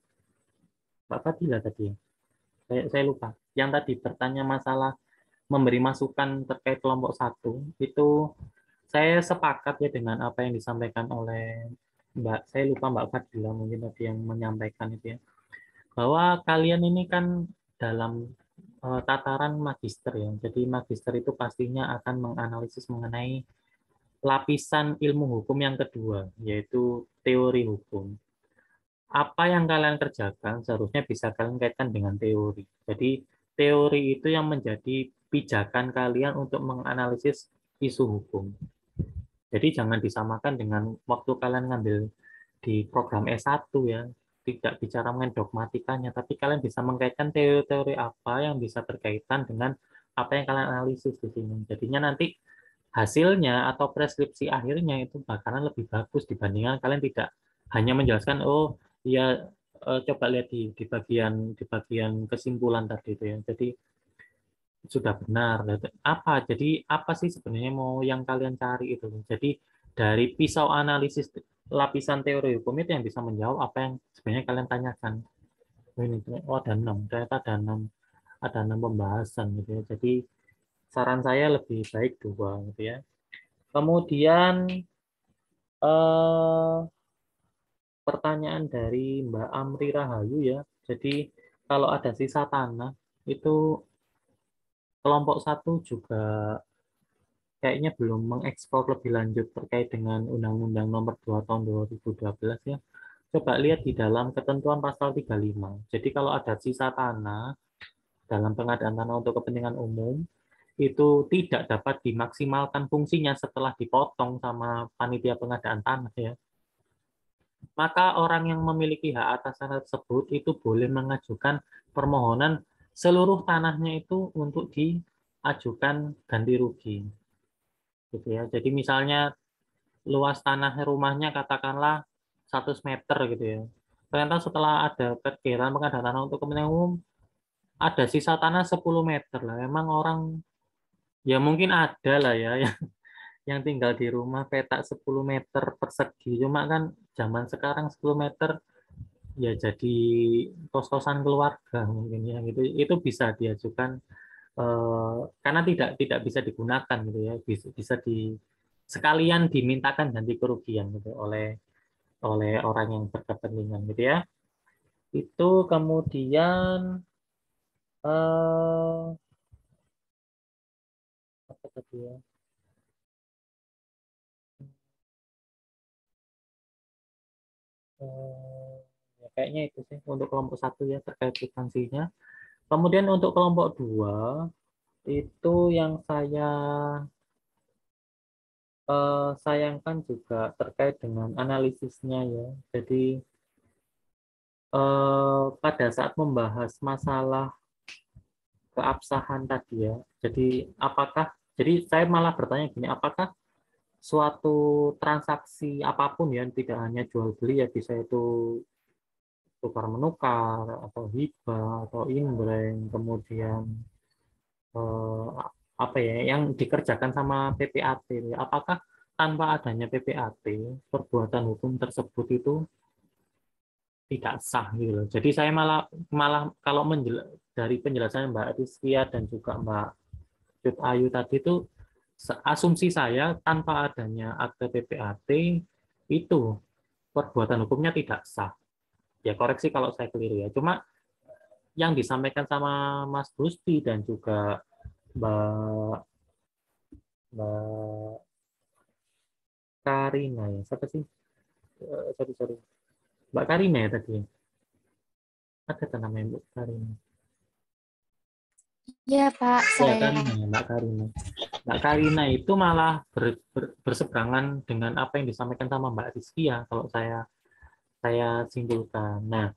Mbak Fadila tadi ya. Saya lupa. Yang tadi bertanya masalah memberi masukan terkait kelompok satu, itu saya sepakat ya dengan apa yang disampaikan oleh saya lupa Mbak Fadila mungkin tadi yang menyampaikan itu ya, bahwa kalian ini kan dalam tataran magister ya, jadi magister itu pastinya akan menganalisis mengenai lapisan ilmu hukum yang kedua, yaitu teori hukum. Apa yang kalian kerjakan seharusnya bisa kalian kaitkan dengan teori. Jadi teori itu yang menjadi pijakan kalian untuk menganalisis isu hukum. Jadi jangan disamakan dengan waktu kalian ngambil di program S1 ya, tidak bicara mengenai dogmatikanya, tapi kalian bisa mengkaitkan teori-teori apa yang bisa berkaitan dengan apa yang kalian analisis di sini. Jadinya nanti hasilnya atau preskripsi akhirnya itu bakalan lebih bagus dibandingkan kalian tidak hanya menjelaskan, oh ya coba lihat di bagian kesimpulan tadi itu ya. Jadi sudah benar. Jadi apa sih sebenarnya mau yang kalian cari itu? Jadi dari pisau analisis lapisan teori hukum itu yang bisa menjawab apa yang sebenarnya kalian tanyakan. Ini ada 6, ternyata ada 6 pembahasan gitu ya. Jadi saran saya lebih baik 2 gitu ya. Kemudian pertanyaan dari Mbak Amri Rahayu ya. Jadi kalau ada sisa tanah itu kelompok 1 juga kayaknya belum mengeksplor lebih lanjut terkait dengan Undang-Undang Nomor 2 Tahun 2012 ya. Coba lihat di dalam ketentuan pasal 35. Jadi kalau ada sisa tanah dalam pengadaan tanah untuk kepentingan umum, itu tidak dapat dimaksimalkan fungsinya setelah dipotong sama panitia pengadaan tanah ya. Maka orang yang memiliki hak atas tanah tersebut itu boleh mengajukan permohonan seluruh tanahnya itu untuk diajukan ganti rugi. Gitu ya. Jadi misalnya luas tanah rumahnya katakanlah 100 meter gitu ya. Ternyata setelah ada kegiatan pengadaan tanah untuk kepentingan umum, ada sisa tanah 10 meter lah. Memang orang, ya mungkin ada lah ya, yang tinggal di rumah petak 10 meter persegi. Cuma kan zaman sekarang 10 meter ya jadi kos-kosan keluarga mungkin ya gitu. Itu bisa diajukan karena tidak bisa digunakan gitu ya. Bisa sekalian dimintakan ganti kerugian gitu oleh orang yang berkepentingan gitu ya. Itu kemudian apa tadi ya? Ya, kayaknya itu sih untuk kelompok 1 ya terkait substansinya. Kemudian untuk kelompok 2 itu yang saya sayangkan juga terkait dengan analisisnya ya. Jadi pada saat membahas masalah keabsahan tadi ya. Jadi saya malah bertanya gini, apakah suatu transaksi apapun ya, tidak hanya jual beli ya, bisa itu tukar menukar atau hibah atau inbreng, kemudian apa ya yang dikerjakan sama PPAT. Apakah tanpa adanya PPAT perbuatan hukum tersebut itu tidak sah gitu loh. Jadi saya malah kalau dari penjelasan Mbak Rizkia dan juga Mbak Cut Ayu tadi itu asumsi saya tanpa adanya akte PPAT itu perbuatan hukumnya tidak sah. Ya koreksi kalau saya keliru ya. Cuma yang disampaikan sama Mas Gusti dan juga Mbak Karina ya, siapa sih? Sorry. Mbak Karina ya tadi. Ada namanya Mbak Karina. Ya Pak, Ya, saya. Mbak Karina. Mbak Karina itu malah berseberangan dengan apa yang disampaikan sama Mbak Rizkia kalau saya simpulkan. Nah,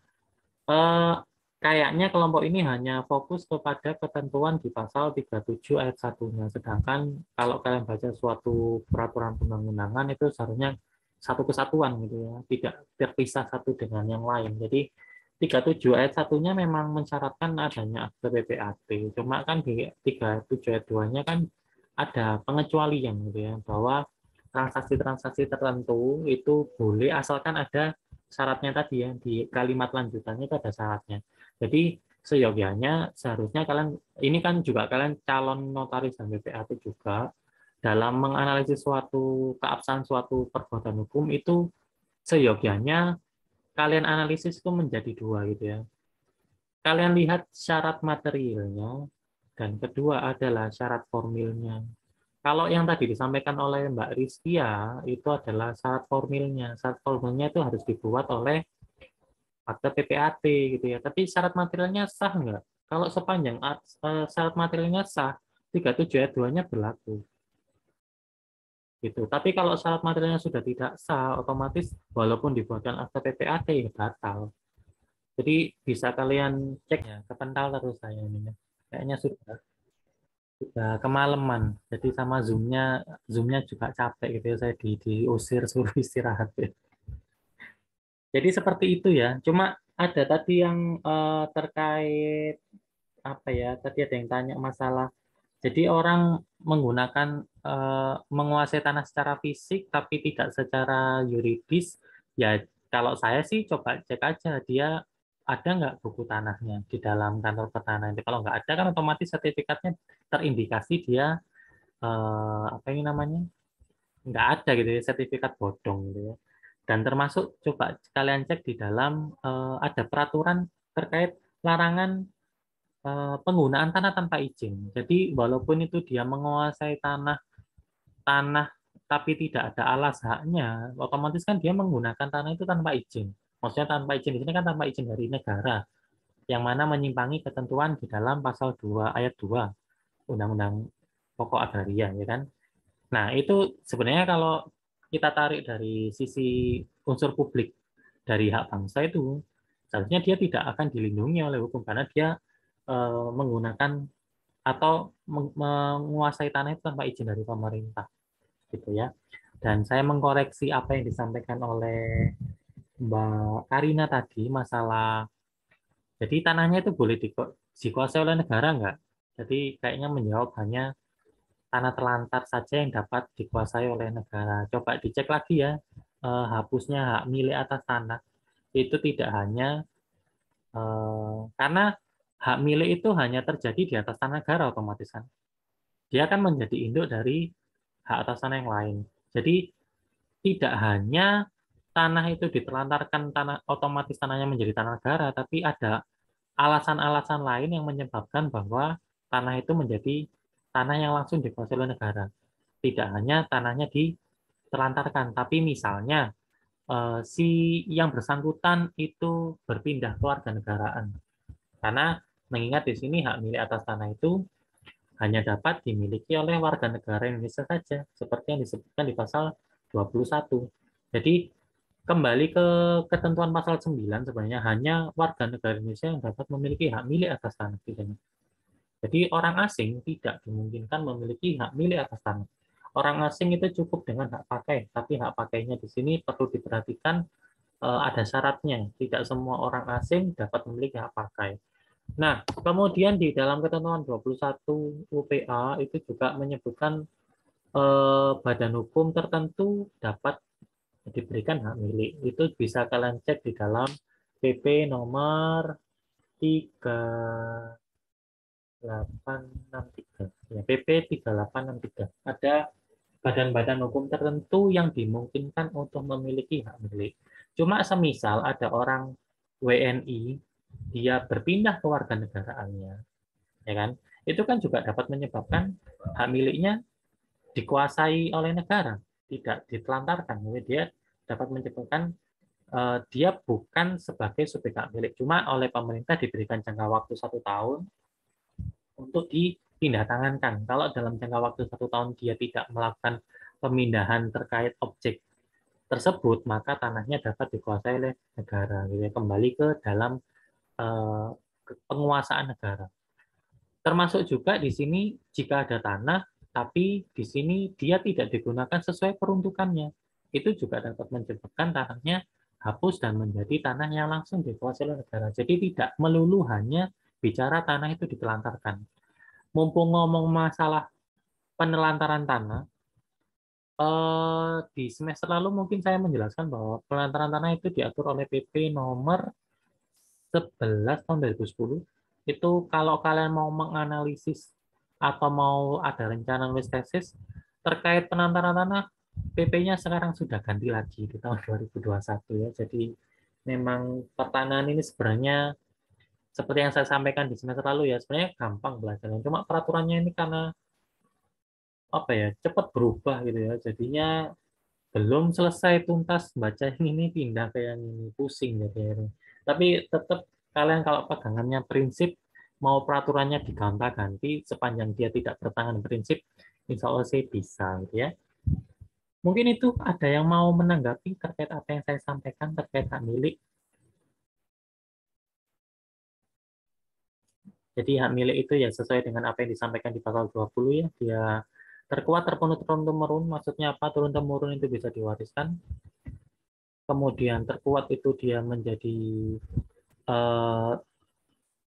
kayaknya kelompok ini hanya fokus kepada ketentuan di pasal 37 ayat 1-nya. Sedangkan kalau kalian baca suatu peraturan perundang-undangan itu seharusnya satu kesatuan gitu ya, tidak terpisah satu dengan yang lain. Jadi 37 ayat 1-nya memang mensyaratkan adanya akte PPAT. Cuma kan di 37 ayat 2-nya kan ada pengecualian gitu ya, bahwa transaksi-transaksi tertentu itu boleh asalkan ada syaratnya tadi ya, di kalimat lanjutannya itu ada syaratnya. Jadi seyogianya seharusnya kalian, ini kan juga kalian calon notaris dan PPAT juga, dalam menganalisis suatu keabsahan suatu perbuatan hukum itu seyogianya kalian analisis itu menjadi dua gitu ya. Kalian lihat syarat materialnya, dan kedua adalah syarat formilnya. Kalau yang tadi disampaikan oleh Mbak Rizkia itu adalah syarat formilnya. Syarat formilnya itu harus dibuat oleh akte PPAT gitu ya. Tapi syarat materialnya sah nggak? Kalau sepanjang syarat materialnya sah, 37 ayat 2-nya berlaku. Gitu. Tapi kalau syarat materialnya sudah tidak sah, otomatis walaupun dibuatkan akte PPAT ya batal. Jadi bisa kalian cek ya, kepental terus saya ini. Kayaknya sudah kemalaman. Jadi sama Zoom-nya juga capek gitu ya, saya diusir suruh istirahat. Jadi seperti itu ya. Cuma ada tadi yang terkait apa ya? Tadi ada yang tanya masalah. Jadi orang menggunakan menguasai tanah secara fisik tapi tidak secara yuridis. Ya kalau saya sih coba cek aja dia ada nggak buku tanahnya di dalam kantor pertanahan. Kalau nggak ada kan otomatis sertifikatnya terindikasi dia apa ini namanya, nggak ada gitu ya, sertifikat bodong gitu ya. Dan termasuk coba kalian cek di dalam ada peraturan terkait larangan penggunaan tanah tanpa izin. Jadi walaupun itu dia menguasai tanah tapi tidak ada alas haknya, otomatis kan dia menggunakan tanah itu tanpa izin. Maksudnya tanpa izin di sini kan tanpa izin dari negara, yang mana menyimpangi ketentuan di dalam pasal 2 ayat 2 Undang-Undang Pokok Agraria ya kan. Nah, itu sebenarnya kalau kita tarik dari sisi unsur publik dari hak bangsa itu, seharusnya dia tidak akan dilindungi oleh hukum karena dia menggunakan atau menguasai tanah itu tanpa izin dari pemerintah, gitu ya. Dan saya mengkoreksi apa yang disampaikan oleh Mbak Karina tadi masalah, jadi tanahnya itu boleh dikuasai oleh negara nggak? Jadi kayaknya menjawab hanya tanah terlantar saja yang dapat dikuasai oleh negara. Coba dicek lagi ya, hapusnya hak milik atas tanah. Itu tidak hanya, karena hak milik itu hanya terjadi di atas tanah negara otomatis kan. Dia akan menjadi induk dari hak atas tanah yang lain. Jadi tidak hanya tanah itu ditelantarkan, otomatis tanahnya menjadi tanah negara, tapi ada alasan-alasan lain yang menyebabkan bahwa tanah itu menjadi tanah yang langsung dikuasai oleh negara. Tidak hanya tanahnya ditelantarkan, tapi misalnya si yang bersangkutan itu berpindah kewarganegaraan. Karena mengingat di sini hak milik atas tanah itu hanya dapat dimiliki oleh warga negara Indonesia saja, seperti yang disebutkan di pasal 21. Jadi kembali ke ketentuan pasal 9 sebenarnya hanya warga negara Indonesia yang dapat memiliki hak milik atas tanah. Jadi orang asing tidak dimungkinkan memiliki hak milik atas tanah. Orang asing itu cukup dengan hak pakai, tapi hak pakainya di sini perlu diperhatikan, ada syaratnya. Tidak semua orang asing dapat memiliki hak pakai. Nah, kemudian di dalam ketentuan 21 UPA itu juga menyebutkan badan hukum tertentu dapat diberikan hak milik. Itu bisa kalian cek di dalam PP nomor 3863. Ya, PP 3863. Ada badan-badan hukum tertentu yang dimungkinkan untuk memiliki hak milik. Cuma semisal ada orang WNI, dia berpindah ke warga negaraannya, ya kan? Itu kan juga dapat menyebabkan hak miliknya dikuasai oleh negara, tidak ditelantarkan. Jadi dia dapat menyebabkan dia bukan sebagai subjek hak milik, cuma oleh pemerintah diberikan jangka waktu 1 tahun untuk dipindah tangankan. Kalau dalam jangka waktu 1 tahun dia tidak melakukan pemindahan terkait objek tersebut, maka tanahnya dapat dikuasai oleh negara, gitu ya, kembali ke dalam penguasaan negara. Termasuk juga di sini jika ada tanah, tapi di sini dia tidak digunakan sesuai peruntukannya, itu juga dapat menyebabkan tanahnya hapus dan menjadi tanah yang langsung dikuasai oleh negara. Jadi tidak melulu hanya bicara tanah itu ditelantarkan. Mumpung ngomong masalah penelantaran tanah, di semester lalu mungkin saya menjelaskan bahwa penelantaran tanah itu diatur oleh PP nomor 11 tahun 2010. Itu kalau kalian mau menganalisis atau mau ada rencana nulis tesis terkait penelantaran tanah, PP-nya sekarang sudah ganti lagi di tahun 2021 ya. Jadi memang pertanahan ini sebenarnya seperti yang saya sampaikan di semester lalu ya, sebenarnya gampang belajarnya. Cuma peraturannya ini karena apa ya, cepat berubah gitu ya. Jadinya belum selesai tuntas baca yang ini pindah ke yang ini, pusing jadi. Tapi tetap kalian kalau pegangannya prinsip, mau peraturannya digonta-ganti sepanjang dia tidak bertentangan prinsip, insya Allah sih bisa gitu ya. Mungkin itu ada yang mau menanggapi terkait apa yang saya sampaikan terkait hak milik. Jadi hak milik itu ya sesuai dengan apa yang disampaikan di pasal 20 ya, dia terkuat, terpenuhi, turun-temurun. Maksudnya apa? Turun-temurun itu bisa diwariskan. Kemudian terkuat itu dia menjadi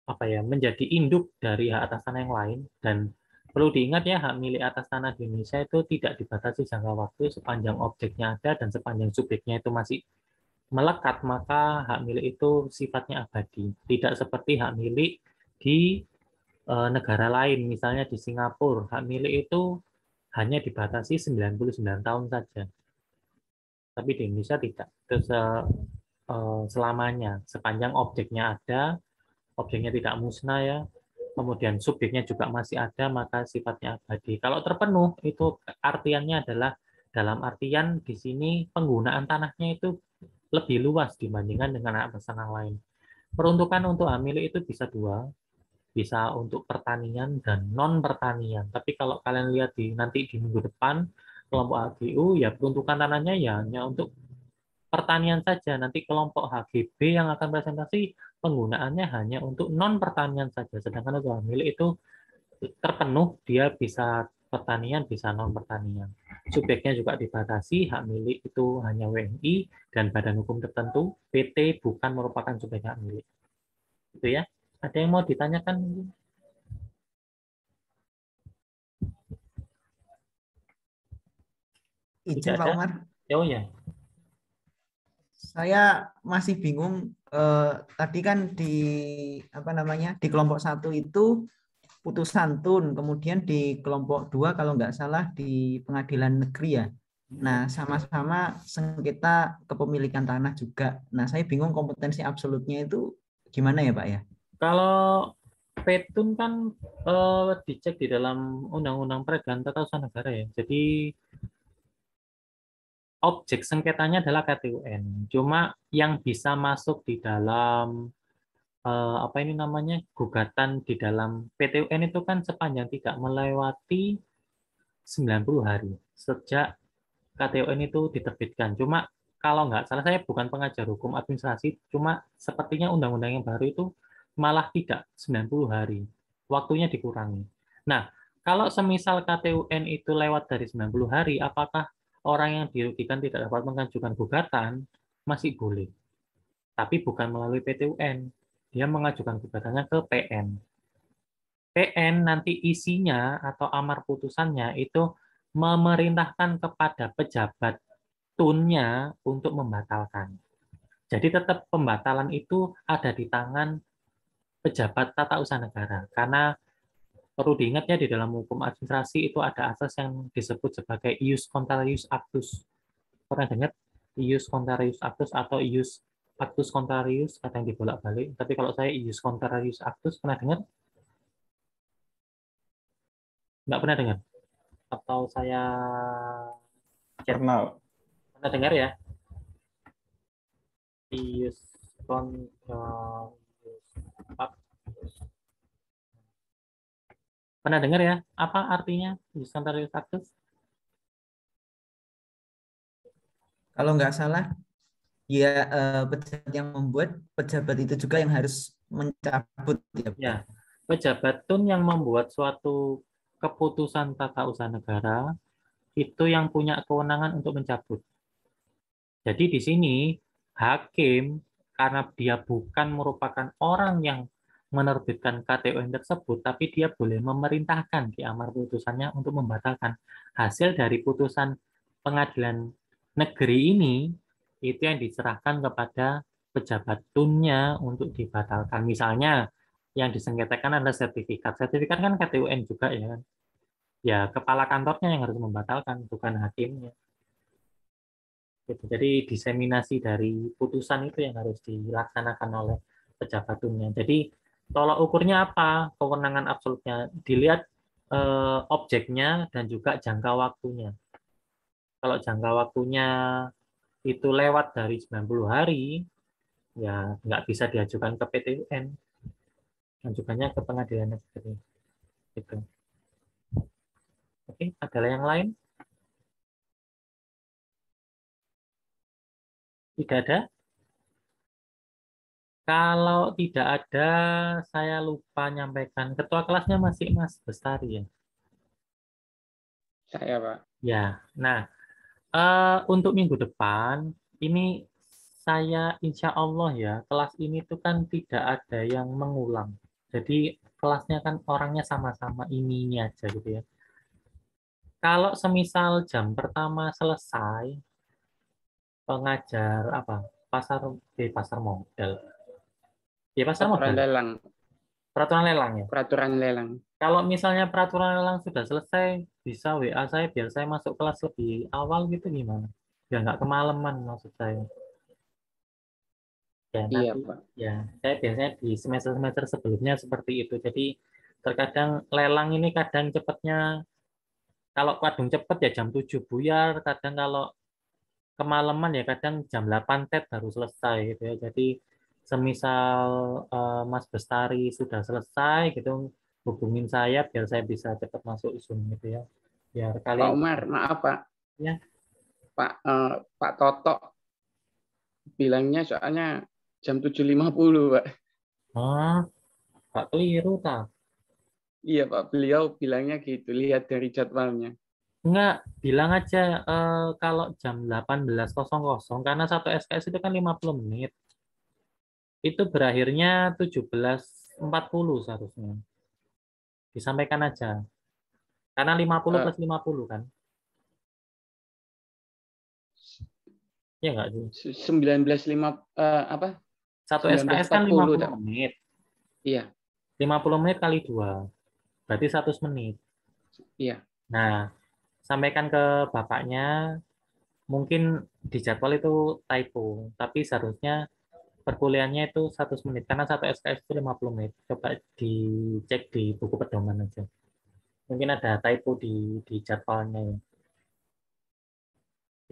apa ya? Menjadi induk dari hak atas tanah yang lain. Dan perlu diingat ya, hak milik atas tanah di Indonesia itu tidak dibatasi jangka waktu, sepanjang objeknya ada dan sepanjang subjeknya itu masih melekat, maka hak milik itu sifatnya abadi. Tidak seperti hak milik di negara lain, misalnya di Singapura, hak milik itu hanya dibatasi 99 tahun saja. Tapi di Indonesia tidak. Itu selamanya, sepanjang objeknya ada, objeknya tidak musnah ya, kemudian subjeknya juga masih ada, maka sifatnya abadi. Kalau terpenuh, itu artiannya adalah dalam artian di sini penggunaan tanahnya itu lebih luas dibandingkan dengan hak tanah lain. Peruntukan untuk hak milik itu bisa dua, bisa untuk pertanian dan non pertanian. Tapi kalau kalian lihat nanti di minggu depan kelompok HGU ya peruntukan tanahnya ya hanya untuk pertanian saja. Nanti kelompok HGB yang akan presentasi penggunaannya hanya untuk non pertanian saja. Sedangkan untuk hak milik itu terpenuh, dia bisa pertanian, bisa non pertanian. Subjeknya juga dibatasi, hak milik itu hanya WNI dan badan hukum tertentu. PT bukan merupakan subjek hak milik. Itu ya. Ada yang mau ditanyakan? Izin Pak Umar. Oh ya. Saya masih bingung. Tadi kan di apa namanya di kelompok 1 itu putusan tun, kemudian di kelompok 2 kalau nggak salah di pengadilan negeri ya. Nah, sama-sama sengketa kepemilikan tanah juga. Nah, saya bingung kompetensi absolutnya itu gimana ya Pak ya? Kalau petun kan dicek di dalam Undang-Undang Peredaran Tata Usaha Negara ya. Jadi objek sengketanya adalah KTUN. Cuma yang bisa masuk di dalam apa ini namanya gugatan di dalam PTUN itu kan sepanjang tidak melewati 90 hari sejak KTUN itu diterbitkan. Cuma kalau nggak salah, saya bukan pengajar hukum administrasi, cuma sepertinya undang-undang yang baru itu malah tidak 90 hari. Waktunya dikurangi. Nah, Kalau semisal KTUN itu lewat dari 90 hari, apakah orang yang dirugikan tidak dapat mengajukan gugatan? Masih boleh. Tapi bukan melalui PT-UN. Dia mengajukan gugatannya ke PN. PN nanti isinya atau amar putusannya itu memerintahkan kepada pejabat tunnya untuk membatalkan. Jadi tetap pembatalan itu ada di tangan pejabat tata usaha negara. Karena perlu diingat ya, di dalam hukum administrasi itu ada asas yang disebut sebagai ius contrarius actus. Pernah dengar ius contrarius actus atau ius actus contrarius? Kadang dibolak-balik. Tapi kalau saya ius contrarius actus, pernah dengar? Nggak pernah dengar? Atau saya Pernah. pernah dengar ya? Ius contrarius actus. Pernah dengar ya? Apa artinya ius contrarius actus? Kalau nggak salah, ya pejabat yang membuat, pejabat itu juga yang harus mencabut ya, Pak. Ya, pejabat tun yang membuat suatu keputusan tata usaha negara itu yang punya kewenangan untuk mencabut. Jadi di sini hakim, karena dia bukan merupakan orang yang menerbitkan KTUN tersebut, tapi dia boleh memerintahkan di amar putusannya untuk membatalkan hasil dari putusan pengadilan negeri ini, itu yang diserahkan kepada pejabat tunnya untuk dibatalkan. Misalnya yang disengketakan adalah sertifikat. Sertifikat kan KTUN juga ya kan. Ya kepala kantornya yang harus membatalkan, bukan hakimnya. Gitu. Jadi diseminasi dari putusan itu yang harus dilaksanakan oleh pejabat tunnya. Jadi tolak ukurnya apa? Kewenangan absolutnya dilihat objeknya dan juga jangka waktunya. Kalau jangka waktunya itu lewat dari 90 hari, ya nggak bisa diajukan ke PT-UN. Ajukannya ke pengadilan negeri. Gitu. Oke, ada yang lain? Tidak ada? Kalau tidak ada, saya lupa nyampaikan. Ketua kelasnya masih Mas Bestari ya? Saya, Pak. Ya, nah untuk minggu depan, ini saya insya Allah ya, kelas ini tuh kan tidak ada yang mengulang. Jadi kelasnya kan orangnya sama-sama ini aja gitu ya. Kalau semisal jam pertama selesai, pengajar apa? Pasar modal. Ya pasar Peraturan modal. lelang. Peraturan lelang ya. Peraturan lelang. Kalau misalnya peraturan lelang sudah selesai, bisa WA saya biar saya masuk kelas lebih awal gitu gimana? Biar nggak kemalaman maksud saya. Ya, Iya, nanti Pak. ya saya biasanya di semester-semester sebelumnya seperti itu. Jadi terkadang lelang ini kadang cepatnya, kalau kadang cepat ya jam 7 buyar, kadang kalau kemalaman ya kadang jam 8 tet baru selesai gitu ya. Jadi semisal Mas Bestari sudah selesai gitu, hubungin saya biar saya bisa cepat masuk Zoom gitu ya. Biar Pak kalian Umar, maaf Pak. ya. Pak Toto bilangnya soalnya jam 7.50, Pak. Pak keliru tak? Iya, Pak. Beliau bilangnya gitu, lihat dari jadwalnya. Enggak, bilang aja kalau jam 18.00 karena satu SKS itu kan 50 menit. Itu berakhirnya 17.40 seharusnya. Disampaikan aja. Karena 50 plus 50 kan. Iya enggak sih? 19.5 apa? Satu SKS kan 50 menit. Iya. 50 menit kali 2. Berarti 100 menit. Iya. Nah, sampaikan ke bapaknya, mungkin di jadwal itu typo, tapi seharusnya perkuliahannya itu 100 menit, karena satu SKS itu 50 menit. Coba dicek di buku pedoman aja. Mungkin ada typo di jadwalnya ya.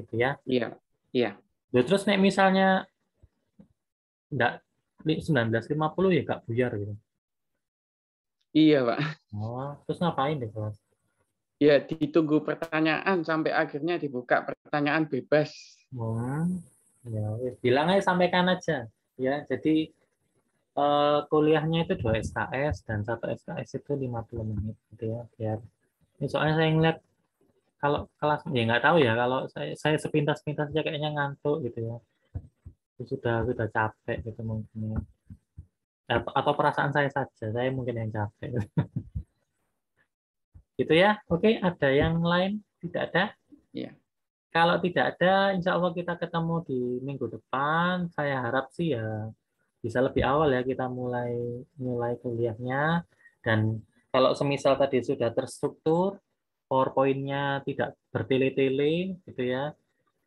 Gitu ya. Iya. Iya. Terus nek misalnya enggak 19.50 ya Kak buyar gitu. Iya, Pak. Oh, terus ngapain deh kelas? Ya, ditunggu pertanyaan sampai akhirnya dibuka pertanyaan bebas. Ya, bilang aja, sampaikan aja. Ya, jadi kuliahnya itu 2 SKS dan 1 SKS itu 50 menit gitu ya, biar Ini soalnya saya ngeliat kalau kelas ya nggak tahu ya, kalau saya sepintas-pintas aja kayaknya ngantuk gitu ya. Sudah capek gitu mungkin ya. Atau perasaan saya saja, saya mungkin yang capek. Gitu ya. Oke, ada yang lain? Tidak ada? Iya. Kalau tidak ada, insya Allah kita ketemu di minggu depan. Saya harap sih ya bisa lebih awal ya kita mulai kuliahnya. Dan kalau semisal tadi sudah terstruktur, PowerPoint-nya tidak bertele-tele gitu ya,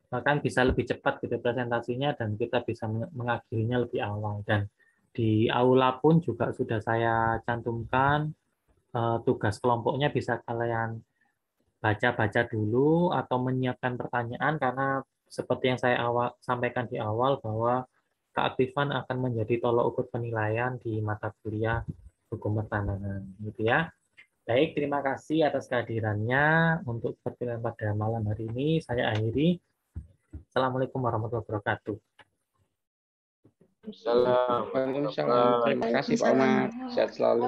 bahkan bisa lebih cepat gitu presentasinya dan kita bisa mengakhirinya lebih awal. Dan di aula pun juga sudah saya cantumkan tugas kelompoknya, bisa kalian baca-baca dulu atau menyiapkan pertanyaan, karena seperti yang saya sampaikan di awal bahwa keaktifan akan menjadi tolok ukur penilaian di mata kuliah hukum pertanahan gitu ya. Baik, terima kasih atas kehadirannya untuk pertemuan pada malam hari ini. Saya akhiri. Assalamualaikum warahmatullahi wabarakatuh. Waalaikumsalam. Terima kasih Pak Umar. Sehat selalu.